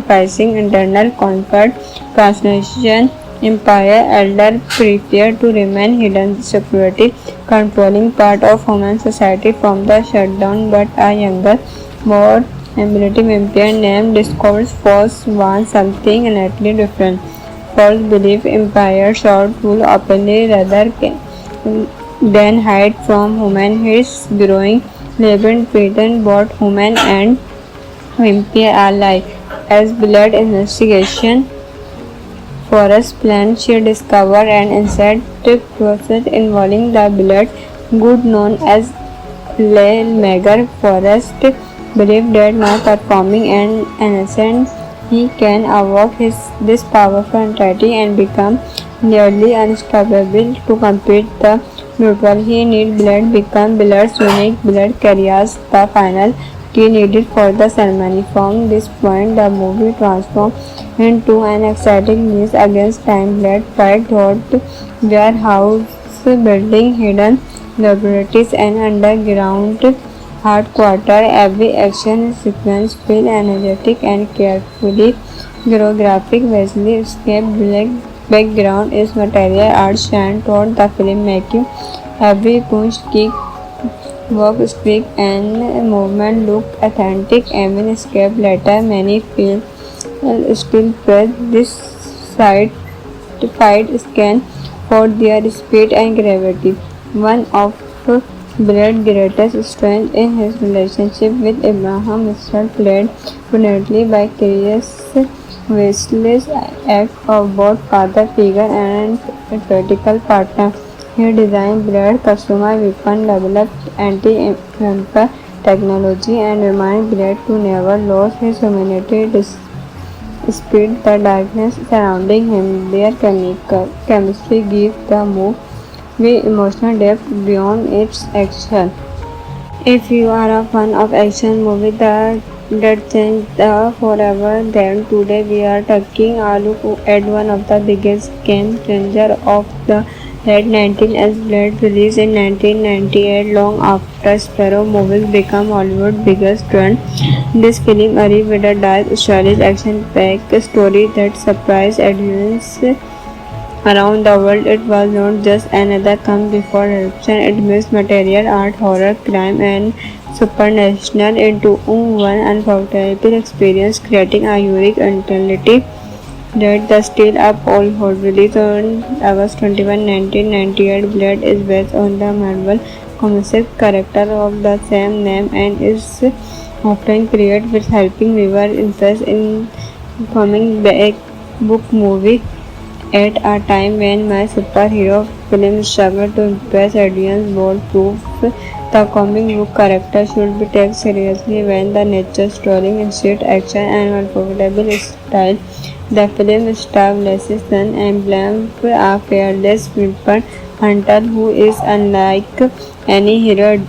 facing internal conflict. Transnation Empire elder prefer to remain hidden security, controlling part of human society from the shutdown, but a younger, more ability vampire named discovers Force wants something innately different. Force believe Empire should rule openly rather than hide from human. His growing labyrinth threaten both human and vampire alike. As blood investigation forest plant, she discovered an insect process involving the blood good known as Lelmager. Forest believed that by performing an innocent, he can evoke this powerful entity and become nearly unstoppable. To complete the ritual, he needs blood. Become blood's unique blood carries the final key needed for the ceremony. From this point, the movie transforms into an exciting race against time. Blood fight through warehouse building, hidden laboratories, and underground headquarters. Every action sequence feels energetic and carefully choreographed. Wesley escape black background is material art shine toward the filmmaking. Every punch, kick, walk, streak, and movement look authentic. Even escape later, many feel still praise this side fight scan for their speed and gravity. One of Blade's greatest strengths in his relationship with Abraham Mr. played brilliantly by Curious Wesley's act of both father figure and critical partner. He designed Blade customized weapon, developed anti-vampire technology, and reminded Blade to never lose his humanity despite the darkness surrounding him. Their chemistry gives the movie emotional depth beyond its action. If you are a fan of action movies that change forever, then today we are taking a look at one of the biggest game changer of the late 19th Blade released in 1998, long after Sparrow movies became Hollywood's biggest trend. This film arrived with a dark, stylish, action-packed story that surprised audiences around the world. It was not just another come before eruption. It mixed material art, horror, crime, and supernatural into one unforgettable experience, creating a unique entity that the still up all hold. Released on August 21, 1998, Blade is based on the Marvel Comics character of the same name and is often created with helping viewer interest in comic book movie. At a time when my superhero films struggle to impress audience, bold proof the comic book character should be taken seriously when the nature story, instant action, and unforgettable style The film establishes an emblem of a fearless weapon hunter who is unlike any hero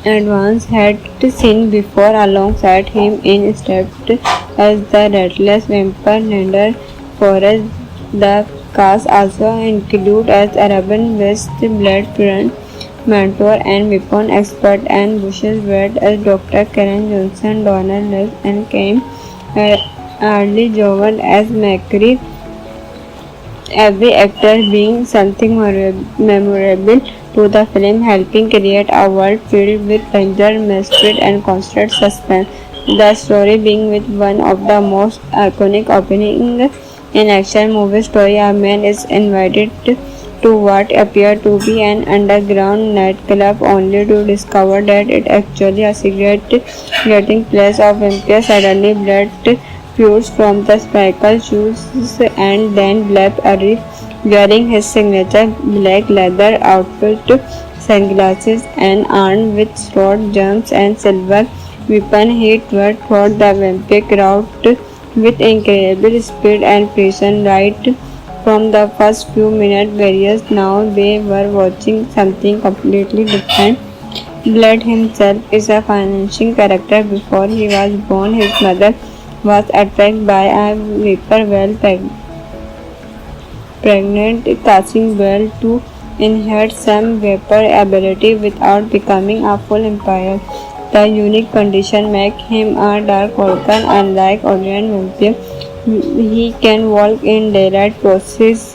Advance had seen before. Alongside him in stepped as the reckless vampire leader Forrest. The cast also include as Arabian West blood friend, mentor and weapon expert, and Bush's vet as Dr. Karen Johnson, Donald Less and Kim Early Jovan as Macri, every actor being something memorable to the film, helping create a world filled with danger, mystery, and constant suspense. The story being with one of the most iconic opening in action movie story. A man is invited to what appears to be an underground nightclub only to discover that it actually a secret getting place of vampire. Suddenly blood feuds from the spiked shoes and then left Arif wearing his signature black leather outfit, sunglasses and armed with sword, jumps and silver weapon. He toward the vampire crowd with incredible speed and precision right from the first few minutes. Various now they were watching something completely different. Blood himself is a financing character. Before he was born, his mother was attacked by a viper while pregnant, causing Bell to inherit some vapor ability without becoming a full vampire. The unique condition makes him a dark orphan. Unlike ordinary vampire, he can walk in daylight, possess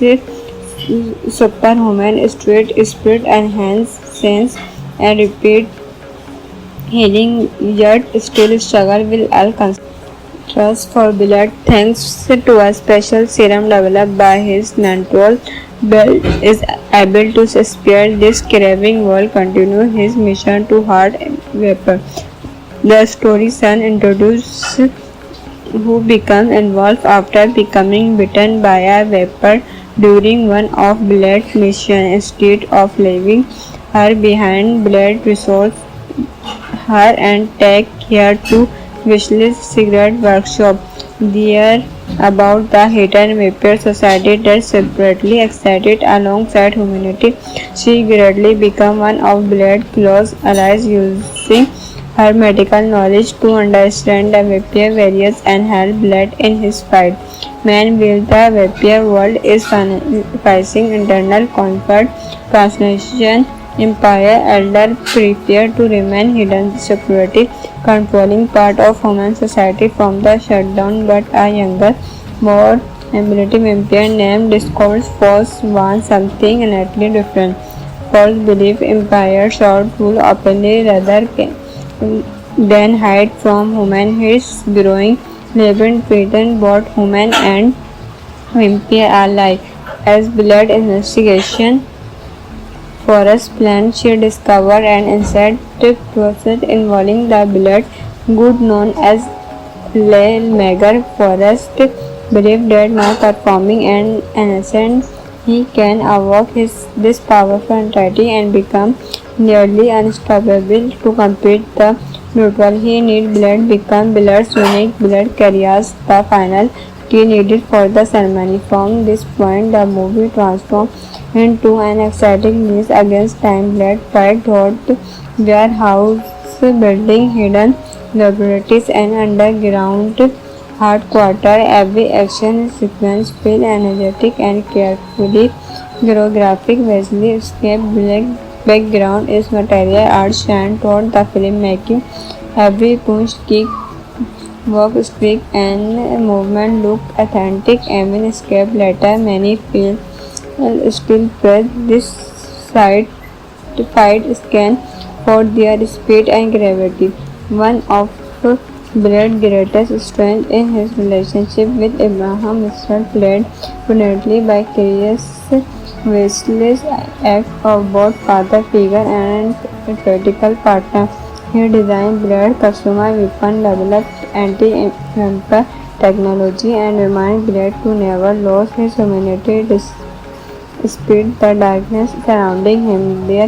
superhuman strength, spirit enhanced sense, and repeat healing, yet still struggle with alcohol. Trust for blood, thanks to a special serum developed by his mentor, Bell is able to spare this craving while continue his mission to hard vapor. The story son introduces who becomes involved after becoming bitten by a vapor during one of Blade's missions. Instead of leaving her behind, Blade resolves her and take her to Wishley's secret workshop. There about the hidden vampire society that separately existed alongside humanity. She gradually became one of Blade's close allies, using her medical knowledge to understand the vampire variants and help Blade in his fight. Meanwhile, the vampire world is facing internal conflict. Transnation Empire Elder prepare to remain hidden security, controlling part of human society from the shutdown, but a younger, more ability vampire named Discord Force wants something innately different. Force believe Empire should rule openly rather than hide from human. His growing labyrinth threaten both human and vampire alike. As blood investigation Forrest plan, she discovered an insect process involving the blood good known as Mager. Forrest believed that by performing an innocent, he can evoke this powerful entity and become nearly unstoppable to compete the ritual. He need blood become blood's unique blood carriers the final key needed for the ceremony. From this point, the movie transformed into an exciting race against time. Blood fight throughout warehouse building, hidden laboratories and underground headquarters. Every action sequence feels energetic and carefully choreographed. Wesley Escape black background is material art shine toward the filmmaking. Every punch, kick, walk, streak and movement look authentic. Even Escape later many feel still press this side to fight scan for their speed and gravity. One of Blade's greatest strengths in his relationship with Abraham Mr. played brilliantly by Curious Wesley's act of both father figure and theoretical partner. He designed Blade customized weapon, developed anti-vampire technology and reminded Blade to never lose his humanity despite the darkness surrounding him. Their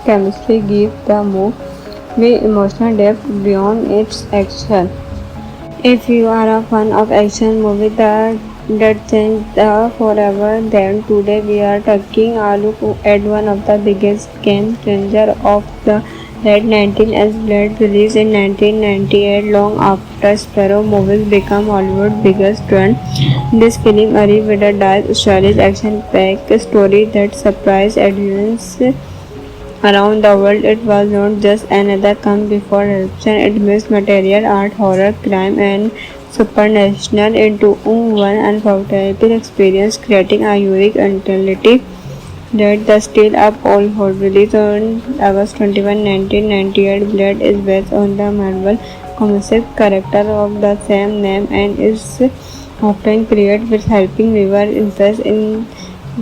chemistry gives the movie emotional depth beyond its action. If you are a fan of action movie that changed forever, then today we are taking a look at one of the biggest game changer of the late 19th Blade, released in 1998, long after Sparrow movies became Hollywood's biggest trend. This film arrived with a dark, stylish, action-packed story that surprised audiences around the world. It was not just another come before eruption, it mixed material art, horror, crime, and supernatural into one unforgettable experience, creating a unique entity that the still up all hold. Released on August 21, 1998, Blade is based on the Marvel comic character of the same name and is often credited with helping viewers interest in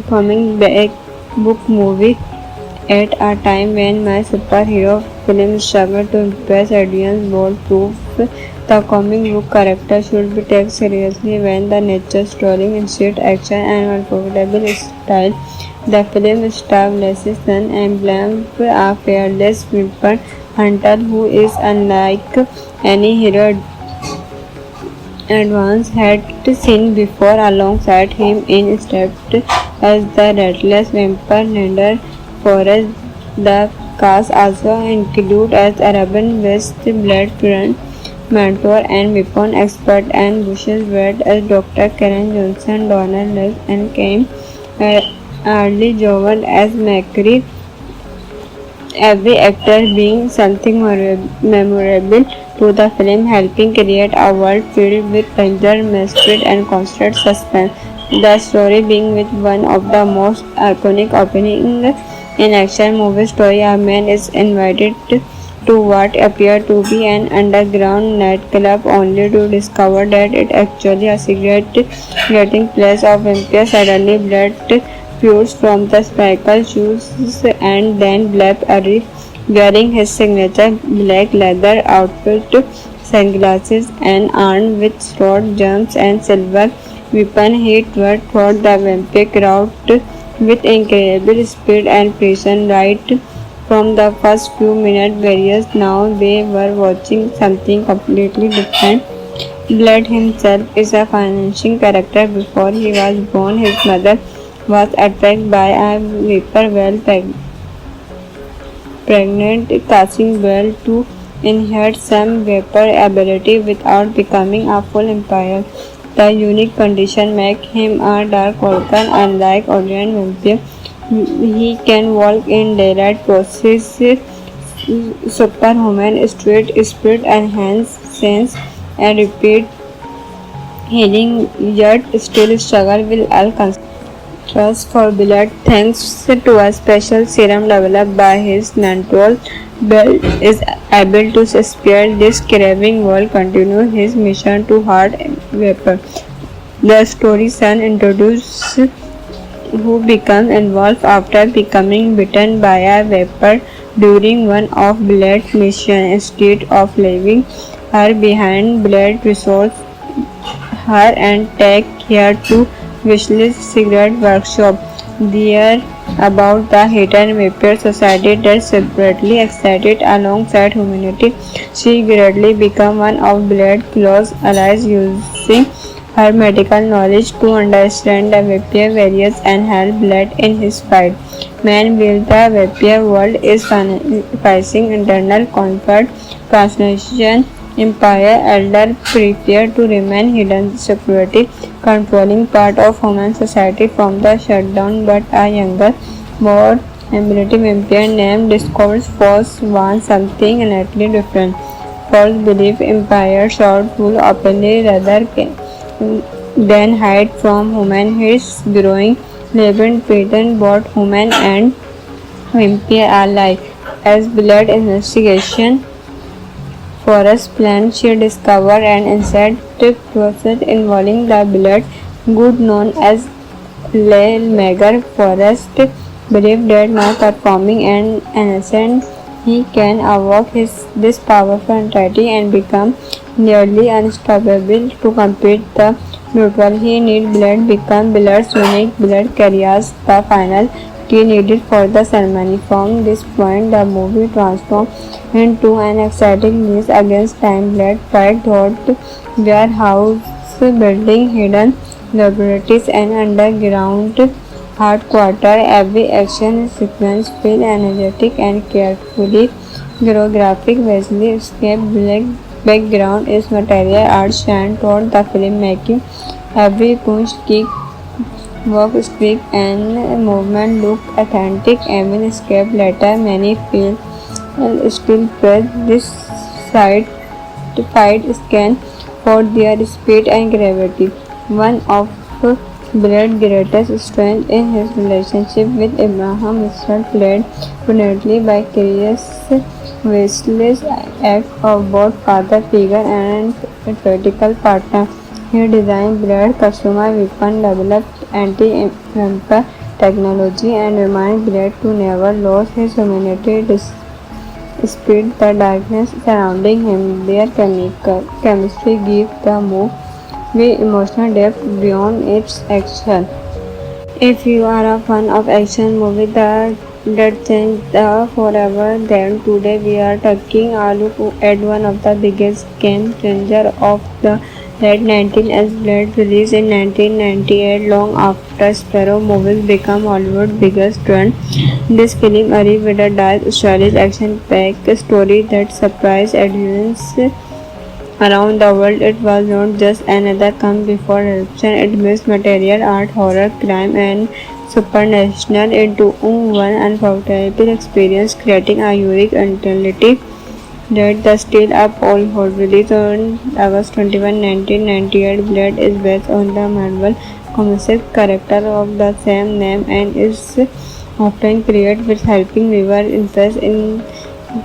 comic book movie. At a time when my superhero films struggle to impress audience, bold proof the comic book character should be taken seriously when the nature story instant action and unforgettable style. The film establishes an emblem a fearless weapon hunter who is unlike any hero advance had seen before. Alongside him in stepped as the relentless vampire leader Forrest. The cast also include as Arabian West Blood Front mentor and weapon expert and Bush's vet as Dr. Karen Johnson, Donald Luck and Kim Early Jovan as Macri. Every actor being something memorable to the film, helping create a world filled with danger, mystery, and constant suspense. The story being with one of the most iconic opening in action movie story. A man is invited to what appears to be an underground nightclub only to discover that it actually a secret getting place of vampire. Suddenly blood fused from the spiked shoes and then Blab arrived wearing his signature black leather outfit, sunglasses and armed with sword, jumps and silver weapon. He tore through the vampire crowd with incredible speed and precision right from the first few minutes. Various now they were watching something completely different. Blood himself is a financing character. Before he was born, his mother was attacked by a viper while pregnant, causing Bell to inherit some vapor ability without becoming a full vampire. The unique condition makes him a dark worker. Unlike ordinary vampire, he can walk in daylight, possess superhuman strength, spirit enhance sense, and repeat healing, yet still struggle with alcohol. Trust for blood. Thanks to a special serum developed by his mentor, Bell is able to spare this craving while continuing his mission to hard vapor. The story son introduces who becomes involved after becoming bitten by a vapor during one of Blade's missions. Instead of leaving her behind, Blade resolves her and take her to Wishley's secret workshop. There about the hidden vapor society that separately existed alongside humanity. She gradually became one of Blade's close allies, using her medical knowledge to understand the vapor variants and help Blade in his fight. Meanwhile, the vapor world is facing internal conflict. Transnation Empire Elder prepare to remain hidden security, controlling part of human society from the shutdown, but a younger, more ability vampire named discovers Force wants something innately different. Force believes Empire should rule openly rather than hide from human. His growing labyrinth threatens both human and vampire alike. As blood investigation Forrest plan, she discovered an insect process involving the blood good known as Mager. Forrest believed that by performing an innocent, he can evoke this powerful entity and become nearly unstoppable to compete the neutral. He need blood become blood's unique blood carriers. The final tea needed for the ceremony. From this point, the movie transformed into an exciting race against time. Blade fight through warehouse building, hidden laboratories, and underground headquarters. Every action sequence feels energetic and carefully choreographed. Wesley Escape black background is material art shine toward the filmmaking. Every punch, kick, walk, streak, and movement look authentic. Even escape later, many feel still praise this side to fight scan for their speed and gravity. One of Blade's greatest strengths is his relationship with Abraham Lincoln, played brilliantly by Chris Wesley's act of both father figure and theoretical partner. He designed Blade customized weapon, developed anti-vampire technology, and reminded Blade to never lose his humanity despite the darkness surrounding him. Their chemistry gives the movie emotional depth beyond its action. If you are a fan of action movie that changed forever, then today we are taking a look at one of the biggest game changer of the late 19th Blade, released in 1998, long after Sparrow movies became Hollywood's biggest trend. This film arrived with a dark, stylish, action-packed story that surprised audiences around the world. It was not just another come before eruption, it mixed material art, horror, crime, and supernatural into one unforgettable experience, creating a unique entity that the Still Up All Hold. Released on August 21, 1998, Blade is based on the Marvel Comics character of the same name and is often credited with helping revive interest in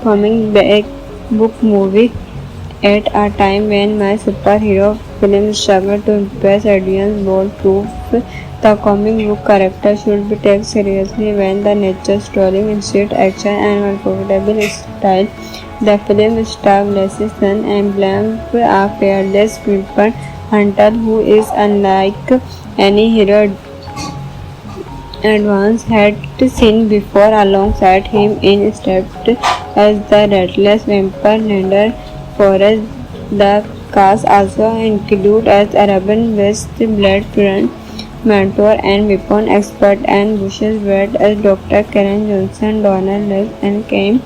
comic book movie. At a time when my superhero films struggle to impress audience, bold proof the comic book character should be taken seriously when the nature story instant action and unforgettable style. The film stars Leslie Sun emblem a fearless weapon hunter who is unlike any hero Advance had seen before. Alongside him in stepped as the Restless Vampire Nader Forrest. The cast also include as Arabian West Blade friend, mentor and weapon expert, and Bush's Wade as Dr. Karen Johnson, Donald Lees, and Kim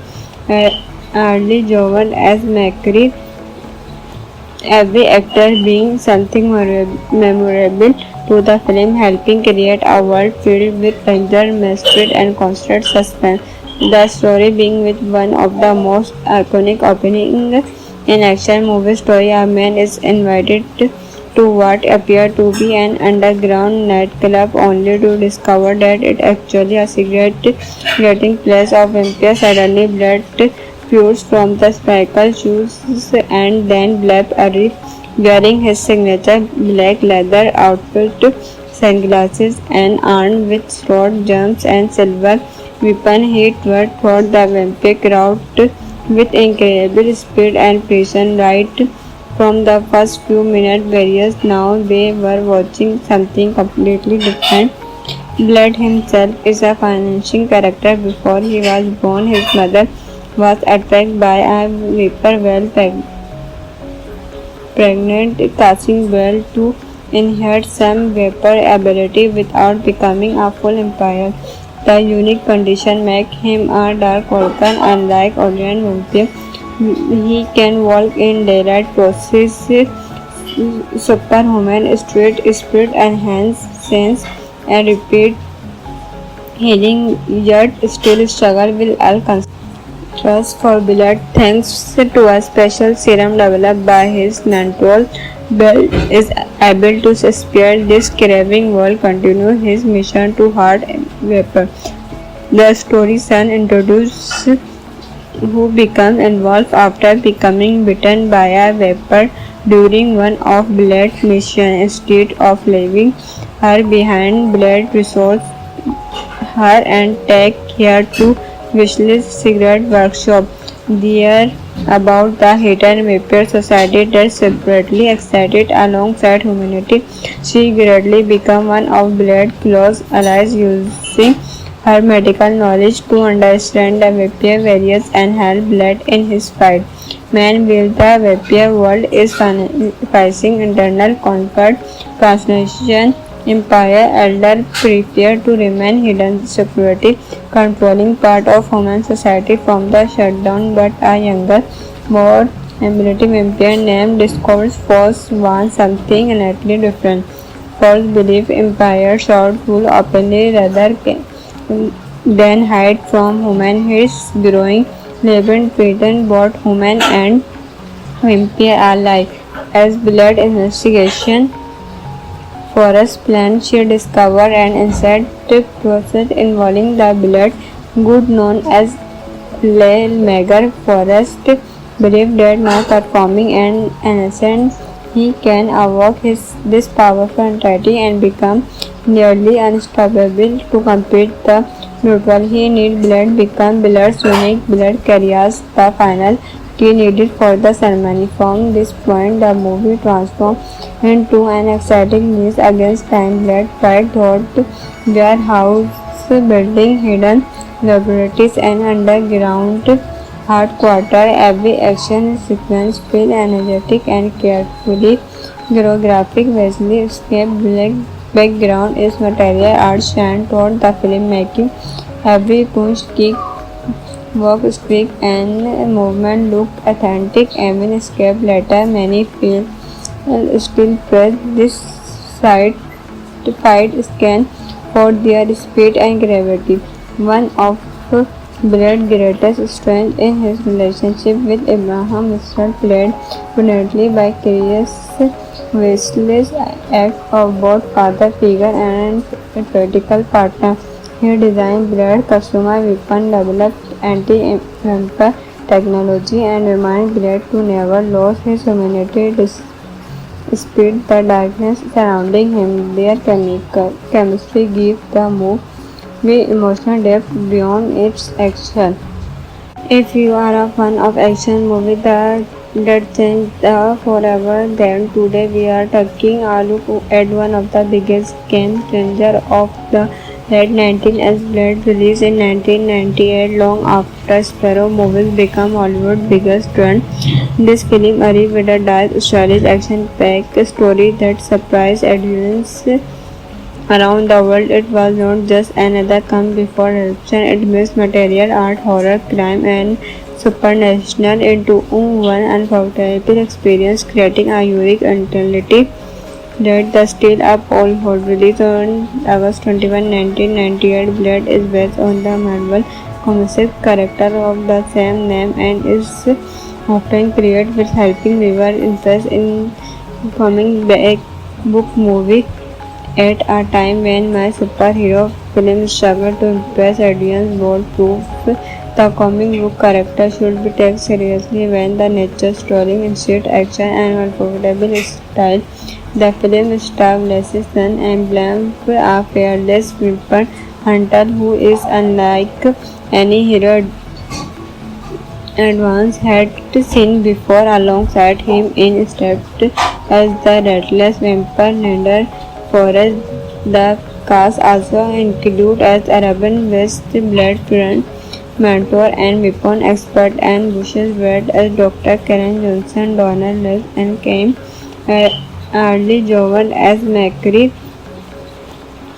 Early Jovan as Macri. Every actor being something memorable to the film, helping create a world filled with danger, mystery, and constant suspense. The story being with one of the most iconic opening in action movie story. A man is invited to what appears to be an underground nightclub only to discover that it actually a secret getting place of vampires. Suddenly blood spews from the spiked shoes and then Blab arrives wearing his signature black leather outfit, sunglasses, and armed with sword, jumps, and silver weapon. He toward the vampire crowd with incredible speed and precision. Right from the first few minutes, various now they were watching something completely different. Blood himself is a financing character. Before he was born, his mother was attacked by a viper while pregnant, causing Bell to inherit some vapor ability without becoming a full vampire. The unique condition makes him a dark orphan. Unlike ordinary vampires, he can walk in daylight, possess superhuman strength, spirit, and hands sense, and repeat healing, yet still struggle with alcohol. Trust for blood. Thanks to a special serum developed by his mentor, Bell is able to spare this craving while continue his mission to hard vapor. The story son introduces who becomes involved after becoming bitten by a vapor during one of Blade's missions. Instead of leaving her behind, Blade resolves her and take her to Wesley's secret workshop. There about the hidden vampire society that separately existed alongside humanity. She gradually became one of Blade's close allies, using her medical knowledge to understand the vampire varies and help Blood in his fight. Meanwhile, the vampire world is facing internal conflict. Transnation Empire elder prepare to remain hidden security, controlling part of human society from the shutdown, but a younger, more ability vampire named discovers Force wants something innately different. Force believe Empire should rule openly rather than hide from human. His growing legend threatened both human and vampire alike. As Blood investigation Forest plan, she discovered an insect process involving the blood, good known as Lelmager. Forest believed that now performing an innocent, he can evoke this powerful entity and become nearly unstoppable to compete the neutral. He need blood become Blood's unique blood carriers the final key needed for the ceremony. From this point, the movie transformed into an exciting race against time. Blood fight throughout warehouse building, hidden laboratories, and underground headquarters. Every action sequence feels energetic and carefully choreographed. Wesley Escape black background is material art shine toward the filmmaking. Every punch, kick, walk, streak, and movement look authentic. Even Escape later many feel still press this side to fight scan for their speed and gravity. One of Blade's greatest strengths in his relationship with Abraham Mr. played brilliantly by Curious Wesley's act of both father figure and a critical partner. He designed Blade customized weapon, developed anti-vampire technology, and reminded Blade to never lose his humanity despite the darkness surrounding him. Their chemistry gives the movie emotional depth beyond its action. If you are a fan of action movies that change forever, then today we are taking a look at one of the biggest game changer of the late 19th Blade released in 1998 long after Sparrow movies became Hollywood's biggest trend. This film arrived with a dark, stylish, action-packed story that surprised audiences around the world. It was not just another come before eruption. It mixed material art, horror, crime, and supernatural into one unforgettable experience, creating a unique entity that the Still Up All Hold. Released on August 21, 1998, Blade is based on the Marvel Comics character of the same name and is often credited with helping revive interest in comic book movie. At a time when my superhero films struggle to impress audience, bold proof the comic book character should be taken seriously when the nature story instant action and unforgettable style. The film establishes an emblem for a fearless weapon hunter who is unlike any hero advance had seen before. Alongside him in stepped as the relentless vampire leader Forrest. The cast also include as Arabian West Blood friend, mentor and weapon expert, and Bush's Wade as Dr. Karen Johnson, Donald Less, and came early Jovan as Macri.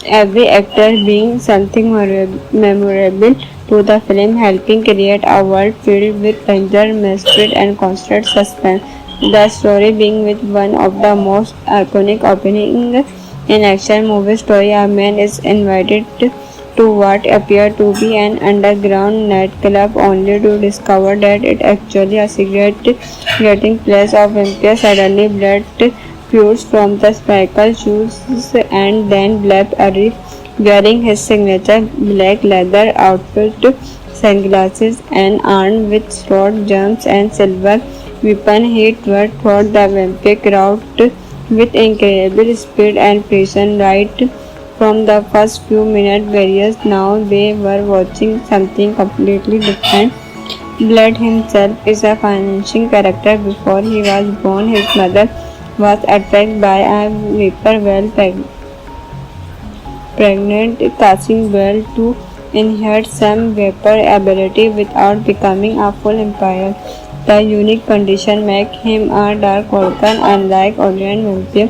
Every actor being something memorable to the film, helping create a world filled with danger, mystery, and constant suspense. The story being with one of the most iconic opening in action movie story. A man is invited to what appeared to be an underground nightclub only to discover that it actually a secret getting place of vampire. Suddenly blood feuds from the spiked shoes and then Blab arrives wearing his signature black leather outfit, sunglasses, and armed with sword, jumps, and silver weapon. He tore through the vampire crowd with incredible speed and precision. Right from the first few minutes, various now they were watching something completely different. Blood himself is a financing character. Before he was born, his mother was attacked by a viper while pregnant, causing Blood to inherit some vapor ability without becoming a full vampire. The unique condition makes him a dark orphan. Unlike ordinary vampire,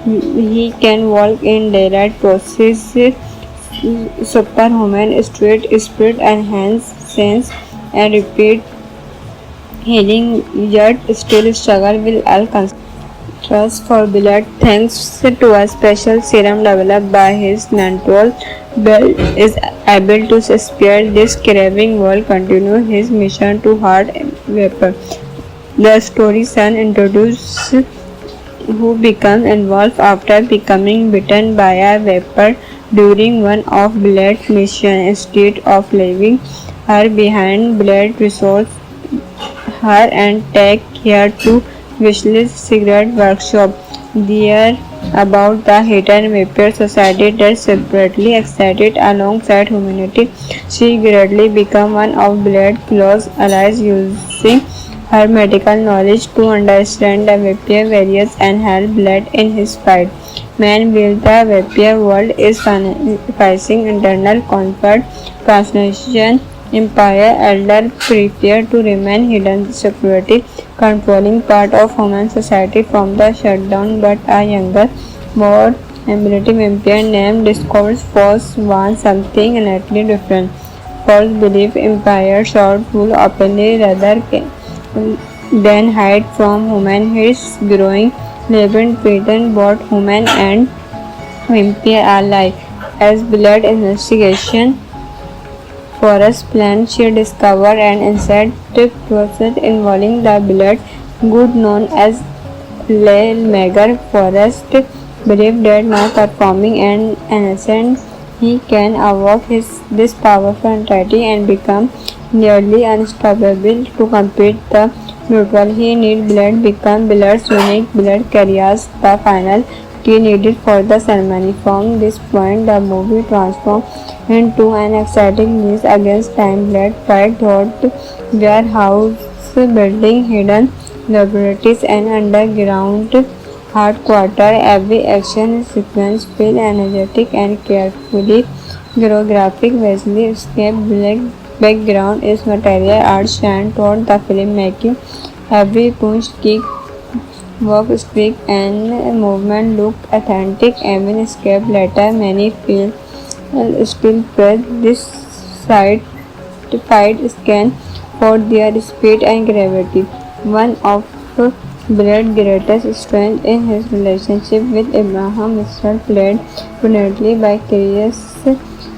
he can walk in daylight, possess superhuman strength, spirit, enhance sense, and repeat healing, yet still struggle with alcohol. Trust for blood. Thanks to a special serum developed by his mentor, Bell is able to spare this craving while continue his mission to hard vapor. The story son introduces who becomes involved after becoming bitten by a vapor during one of Blade's missions. Instead of leaving her behind, Blade resolves her and take her to Wishley's secret workshop. There about the hidden vapor society that separately existed alongside humanity. She gradually became one of Blade's close allies, using her medical knowledge to understand the vapor variants and help Blade in his fight. Meanwhile, the vapor world is facing internal conflict. Transnation Empire Elder prepare to remain hidden security, controlling part of human society from the shutdown, but a younger, more ability vampire named discovers Force wants something innately different. Force believe Empire should rule openly rather than hide from human. His growing labyrinth threaten both human and vampire alike. As blood investigation forest plant, she discovered an insect process involving the blood good known as Mager Forest believed that by performing an innocent he can evoke this powerful entity and become nearly unstoppable to compete the mutual. He need blood become blood's unique blood carriers the final key needed for the ceremony. From this point the movie transformed into an exciting race against time. Blood fight thought warehouse building, hidden laboratories and underground headquarters. Every action sequence feels energetic and carefully choreographed. Wesley Escape black background is material art shine toward the filmmaking. Every punch, kick, walk, streak and movement look authentic. Even Escape later many feel still press this side to fight scan for their speed and gravity. One of Blade's greatest strengths in his relationship with Abraham Mr. played brilliantly by Curious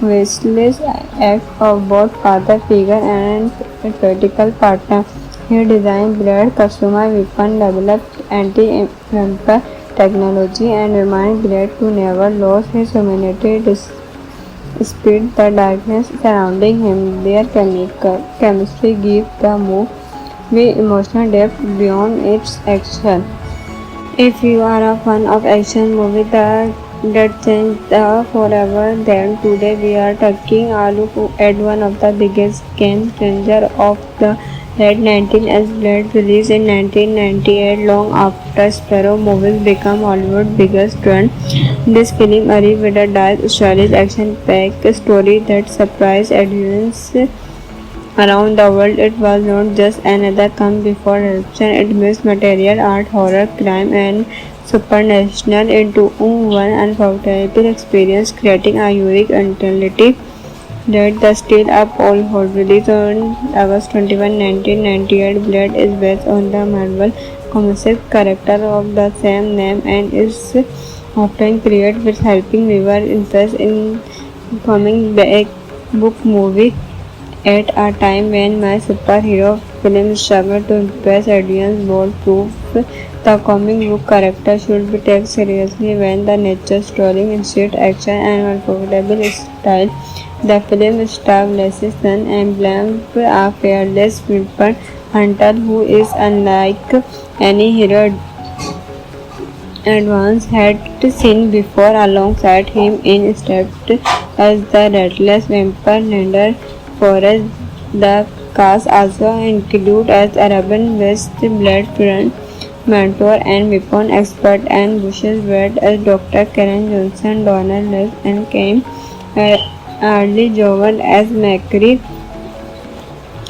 Wesley's act of both father figure and critical partner. He designed Blade customer weapon, developed anti-vampire technology and reminded Blade to never lose his humanity despite the darkness surrounding him. Their chemistry gives the movie emotional depth beyond its action. If you are a fan of action movies that changed forever, then today we are taking a look at one of the biggest game changer of the late 19th Blade released in 1998 long after Sparrow movies became Hollywood's biggest trend. This film arrived with a dark, stylish, action-packed story that surprised audiences around the world. It was not just another come before eruption. It mixed material art, horror, crime and supernatural into one unforgettable experience, creating a unique entity that the still up all hold. Released on August 21, 1998, Blade is based on the Marvel comic character of the same name and is often created with helping viewer interest in comic book movie. At a time when my superhero films struggle to impress audience, bold proof the comic book character should be taken seriously when the nature story insert action and unforgettable style. The film establishes an emblem a fearless weapon hunter who is unlike any hero advance had seen before. Alongside him in stepped as the relentless vampire leader Forrest. The cast also include as Arabian West Blade friend, mentor and weapon expert, and Bush's Wade as Dr. Karen Johnson, Donald Less and Kim early Jovan as Macri,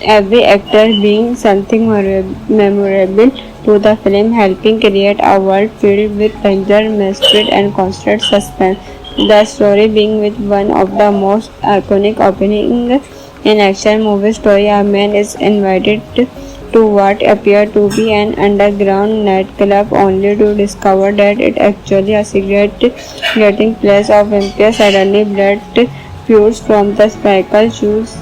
every actor being something memorable to the film, helping create a world filled with danger, mystery, and constant suspense. The story being with one of the most iconic opening in action movie story. A man is invited to what appears to be an underground nightclub only to discover that it actually a secret getting place of vampires. Suddenly blood feuds from the sparkle shoes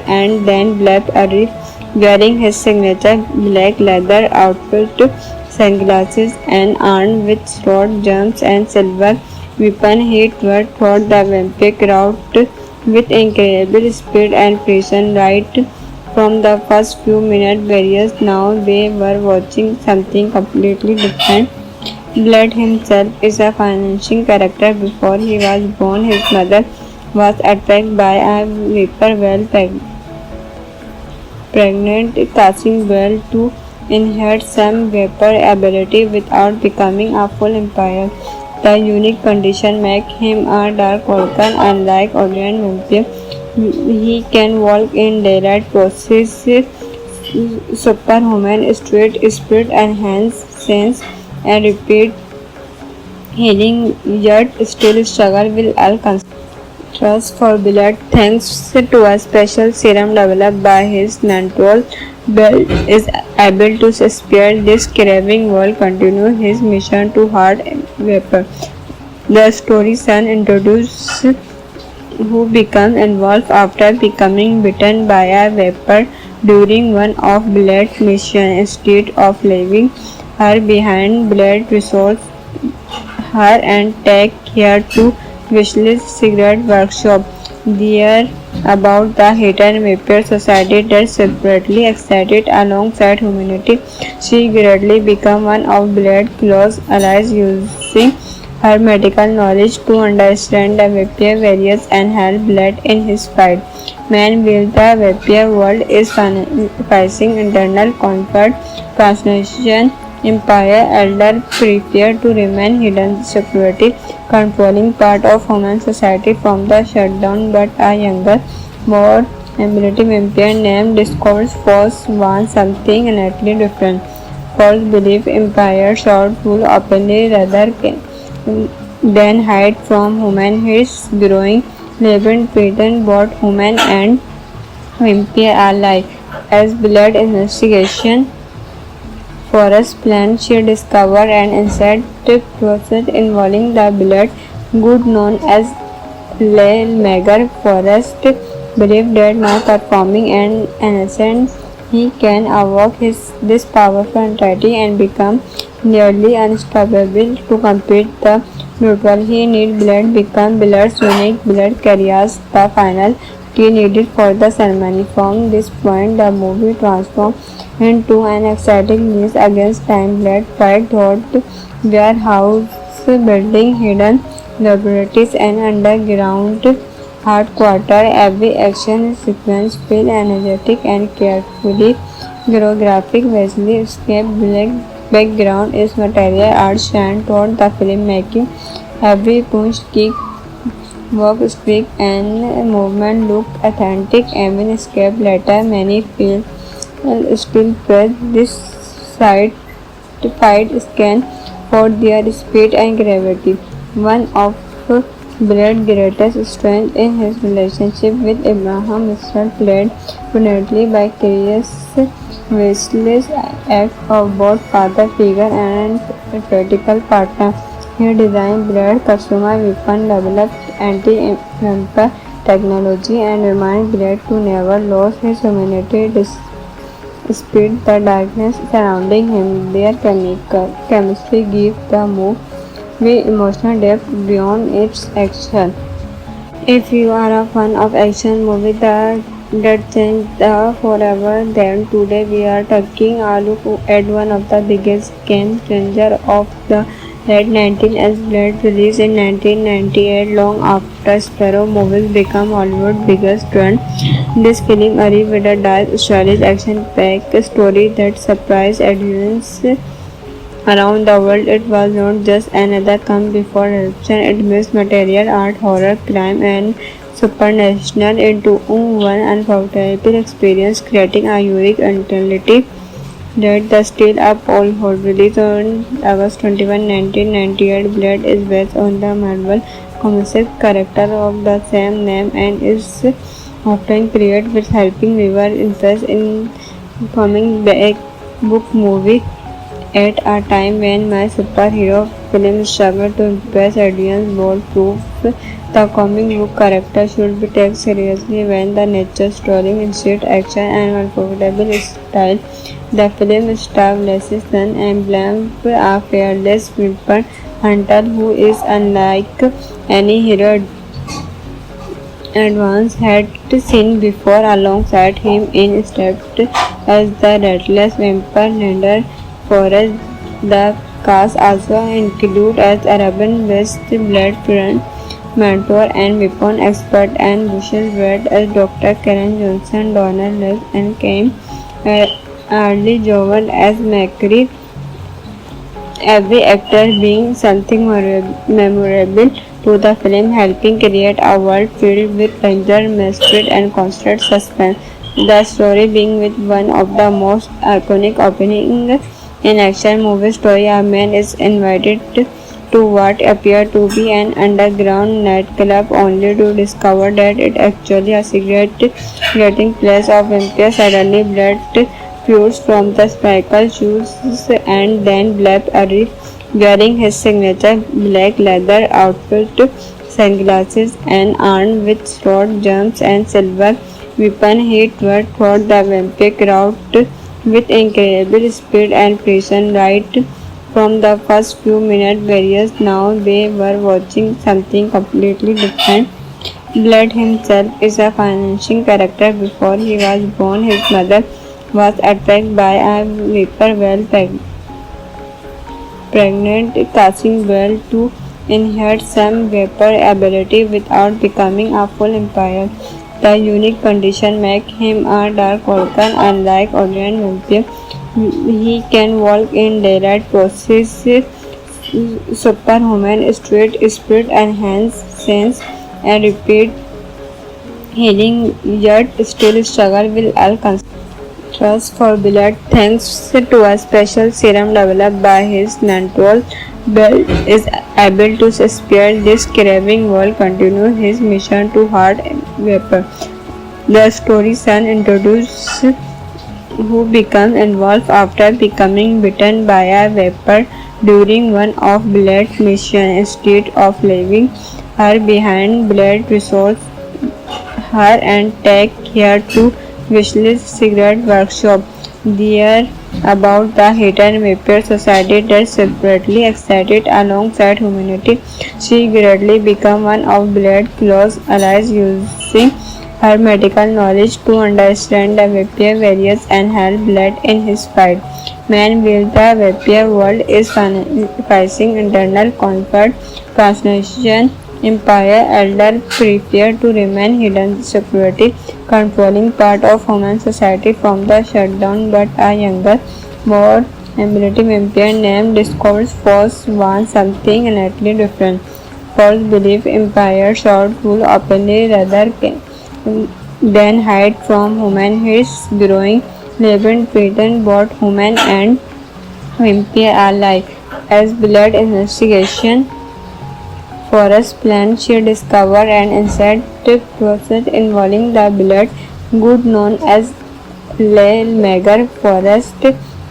and then Blab arrives wearing his signature black leather outfit, sunglasses and armed with sword, jumps and silver weapon. He thought the vampire crowd with incredible speed and precision right from the first few minutes. Various now they were watching something completely different. Blood himself is a financing character. Before he was born, his mother was attacked by a viper while pregnant, causing Blood to inherit some vapor ability without becoming a full vampire. The unique condition makes him a dark orphan. Unlike ordinary vampires, he can walk in daylight, possess superhuman strength, spirit, enhance sense, and repeat healing, yet still struggle with alcohol. Trust for Blood, thanks to a special serum developed by his mentor, Blood is able to spare this craving while continue his mission to hard vapor. The story son introduces who become involved after becoming bitten by a vapor during one of Blood's missions. Instead of leaving her behind, Blood resolves her and take her to Wishley's Cigarette Workshop. There about the hidden vampire society that separately existed alongside humanity. She gradually became one of Blood's close allies, using her medical knowledge to understand the vampire variants and help Blood in his fight. Meanwhile, the vampire world is facing internal conflict. Transnation Empire Elder prepare to remain hidden security, controlling part of human society from the shutdown, but a younger, more ability vampire named Discourse Force wants something innately different. Force believe Empire should rule openly rather than hide from human. His growing legend pretend both human and vampire are alike. As Blood investigation forest plant, she discovered an insect process involving the blood good known as Lelmager. Forest believed that by performing an innocent he can evoke this powerful entity and become nearly unstoppable to compete the neutral. He need blood become Blood's unique blood carries the final key needed for the ceremony. From this point the movie transforms into an exciting race against time. Blood fight through warehouse building, hidden laboratories and underground headquarters. Every action sequence feels energetic and carefully choreographed. Wesley Escape black background is material art shine toward the filmmaking. Every punch, kick, walk, streak and movement look authentic. Even Escape later many feel still praise this side fight scan for their speed and gravity. One of Blood's greatest strengths in his relationship with Abraham Mistral, played brilliantly by Chris Wesley's act of both father figure and critical partner. He designed Blood customer weapon, developed anti-vampire technology and reminded Blood to never lose his humanity despite the darkness surrounding him. Their chemistry gives the movie emotional depth beyond its action. If you are a fan of action movie that changed forever, then today we are taking a look at one of the biggest game changer of the late 19th Blood, released in 1998, long after Sparrow movies became Hollywood's biggest trend. This film arrived with a dark, stylish, action-packed story that surprised audiences around the world. It was not just another come before eruption. It mixed material art, horror, crime, and supernatural into one unforgettable experience, creating a unique entity that the Still Up All Hold, released on August 21, 1998. Blade is based on the Marvel comics character of the same name and is often credited with helping River interest in comic book movie. At a time when my superhero films struggle to impress audience, bold proof the comic book character should be taken seriously when the nature story, instant action, and unforgettable style. The film establishes an emblem of a fearless weapon hunter who is unlike any hero Advance had seen before. Alongside him in stepped as the Restless Vampire leader Forrest. The cast also include as Arabian-based Blade friend, mentor and weapon expert, and Lucius Wade as Dr. Karen Johnson, Donald Less and Kim Early Jovan as Macri. Every actor being something memorable to the film, helping create a world filled with danger, mystery, and constant suspense. The story being with one of the most iconic opening in action movie story. A man is invited to what appears to be an underground nightclub only to discover that it actually a secret getting place of vampires. Suddenly blood spews from the spikal shoes and then Blab arrives wearing his signature black leather outfit, sunglasses, and armed with sword, jumps, and silver weapon. He toward the vampire crowd with incredible speed and precision. Right from the first few minutes, various now they were watching something completely different. Blood himself is a financing character. Before he was born, his mother was attacked by a viper while pregnant, causing Bell to inherit some vapor ability without becoming a full vampire. The unique condition makes him a dark Vulcan. Unlike ordinary vampire, he can walk in daylight, possess superhuman strength, spirit, enhance sense, and repeat healing, yet still struggle with alchemy. Trust for Blade, thanks to a special serum developed by his mentor, Bell is able to spare this craving while continue his mission to Heart Vapor. The story son introduces who becomes involved after becoming bitten by a vapor during one of Blade's missions. Instead of leaving her behind, Blade resolves her and take her to Wishley's secret workshop. There about the hidden vampire society that separately existed alongside humanity. She gradually became one of Blade's close allies, using her medical knowledge to understand the vampire variants and help Blade in his fight. Meanwhile, the vampire world is facing internal conflict. Transnation Empire Elder prepare to remain hidden security, controlling part of human society from the shutdown, but a younger, more ability vampire named Discord's Force wants something innately different. Force believe Empire should rule openly rather than hide from human. His growing legend threaten both human and vampire alike. As blood investigation Forest plan, she discovered an insect process involving the blood, good known as Mager. Forest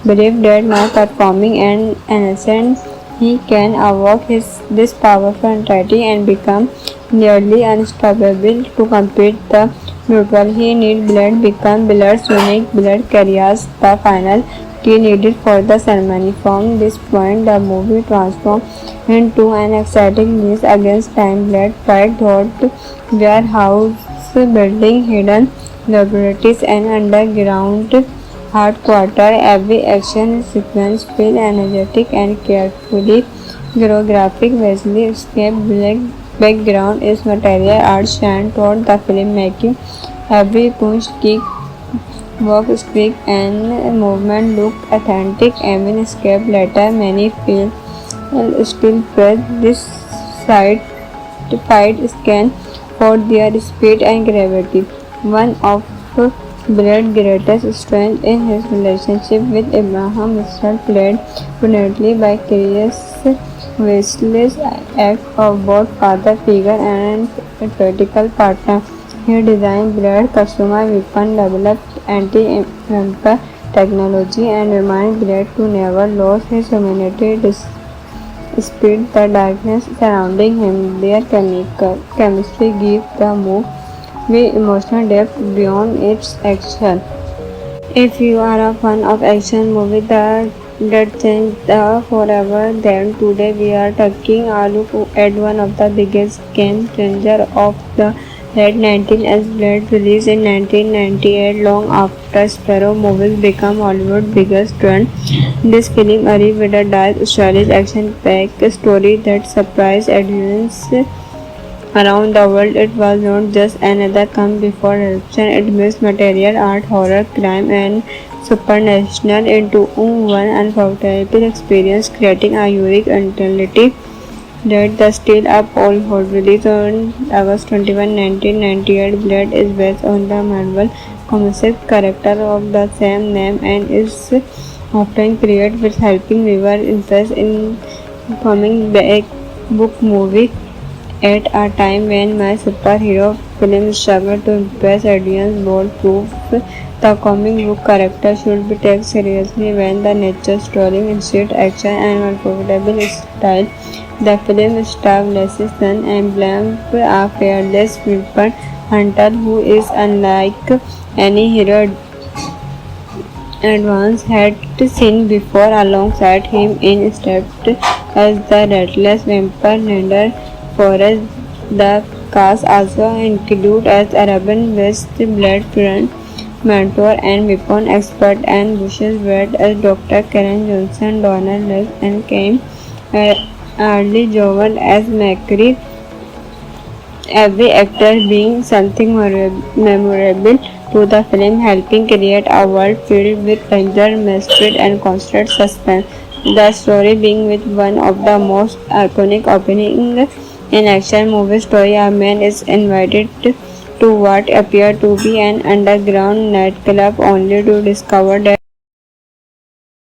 believed that by performing an innocent, he can evoke this powerful entity and become nearly unstoppable. To complete the ritual, he need blood become blood's unique blood carriers, the final key needed for the ceremony. From this point, the movie transformed into an exciting race against time. Blood fight through warehouse building, hidden laboratories, and underground headquarters. Every action sequence feels energetic and carefully choreographed. Wesley escape black background is material art shine toward the filmmaking. Every punch, kick, walk, streak, and movement look authentic. Even escape later, many feel still press this side to fight scan for their speed and gravity. One of Blade's greatest strengths in his relationship with Abraham Mistral, played brilliantly by Chris Wesley's act of both father figure and theoretical partner. He designed Blade customized weapon, developed anti-vampire technology, and reminded Blade to never lose his humanity despite the darkness surrounding him. Their chemistry gives the movie emotional depth beyond its action. If you are a fan of action movies that change forever, then today we are taking a look at one of the biggest game changer of the late 19th Blade, released in 1998, long after Sparrow movies became Hollywood's biggest trend. This film arrived with a dark, stylish, action-packed story that surprised audiences around the world. It was not just another come before eruption. It mixed material art, horror, crime, and supernatural into one unforgettable experience, creating a unique entity that the still up all hold. Released on August 21, 1998, Blade is based on the Marvel Comics character of the same name and is often credited with helping viewer interest in comic book movie. At a time when my superhero films struggle to impress audience, Bold proof the comic book character should be taken seriously when the nature story instead action and unforgettable style. The film stars Leslie Sun and Blanc, a fearless weapon hunter who is unlike any hero Advance had seen before. Alongside him in stepped as the Restless Vampire Nader Forrest. The cast also include as Arabian West Blade friend, mentor and weapon expert, and Bush's Wade as Dr. Karen Johnson, Donald Lex and Kim Early Jovan as Macri. Every actor being something memorable to the film, helping create a world filled with danger, mystery, and constant suspense. The story being with one of the most iconic opening in action movie story. A man is invited to what appears to be an underground nightclub only to discover that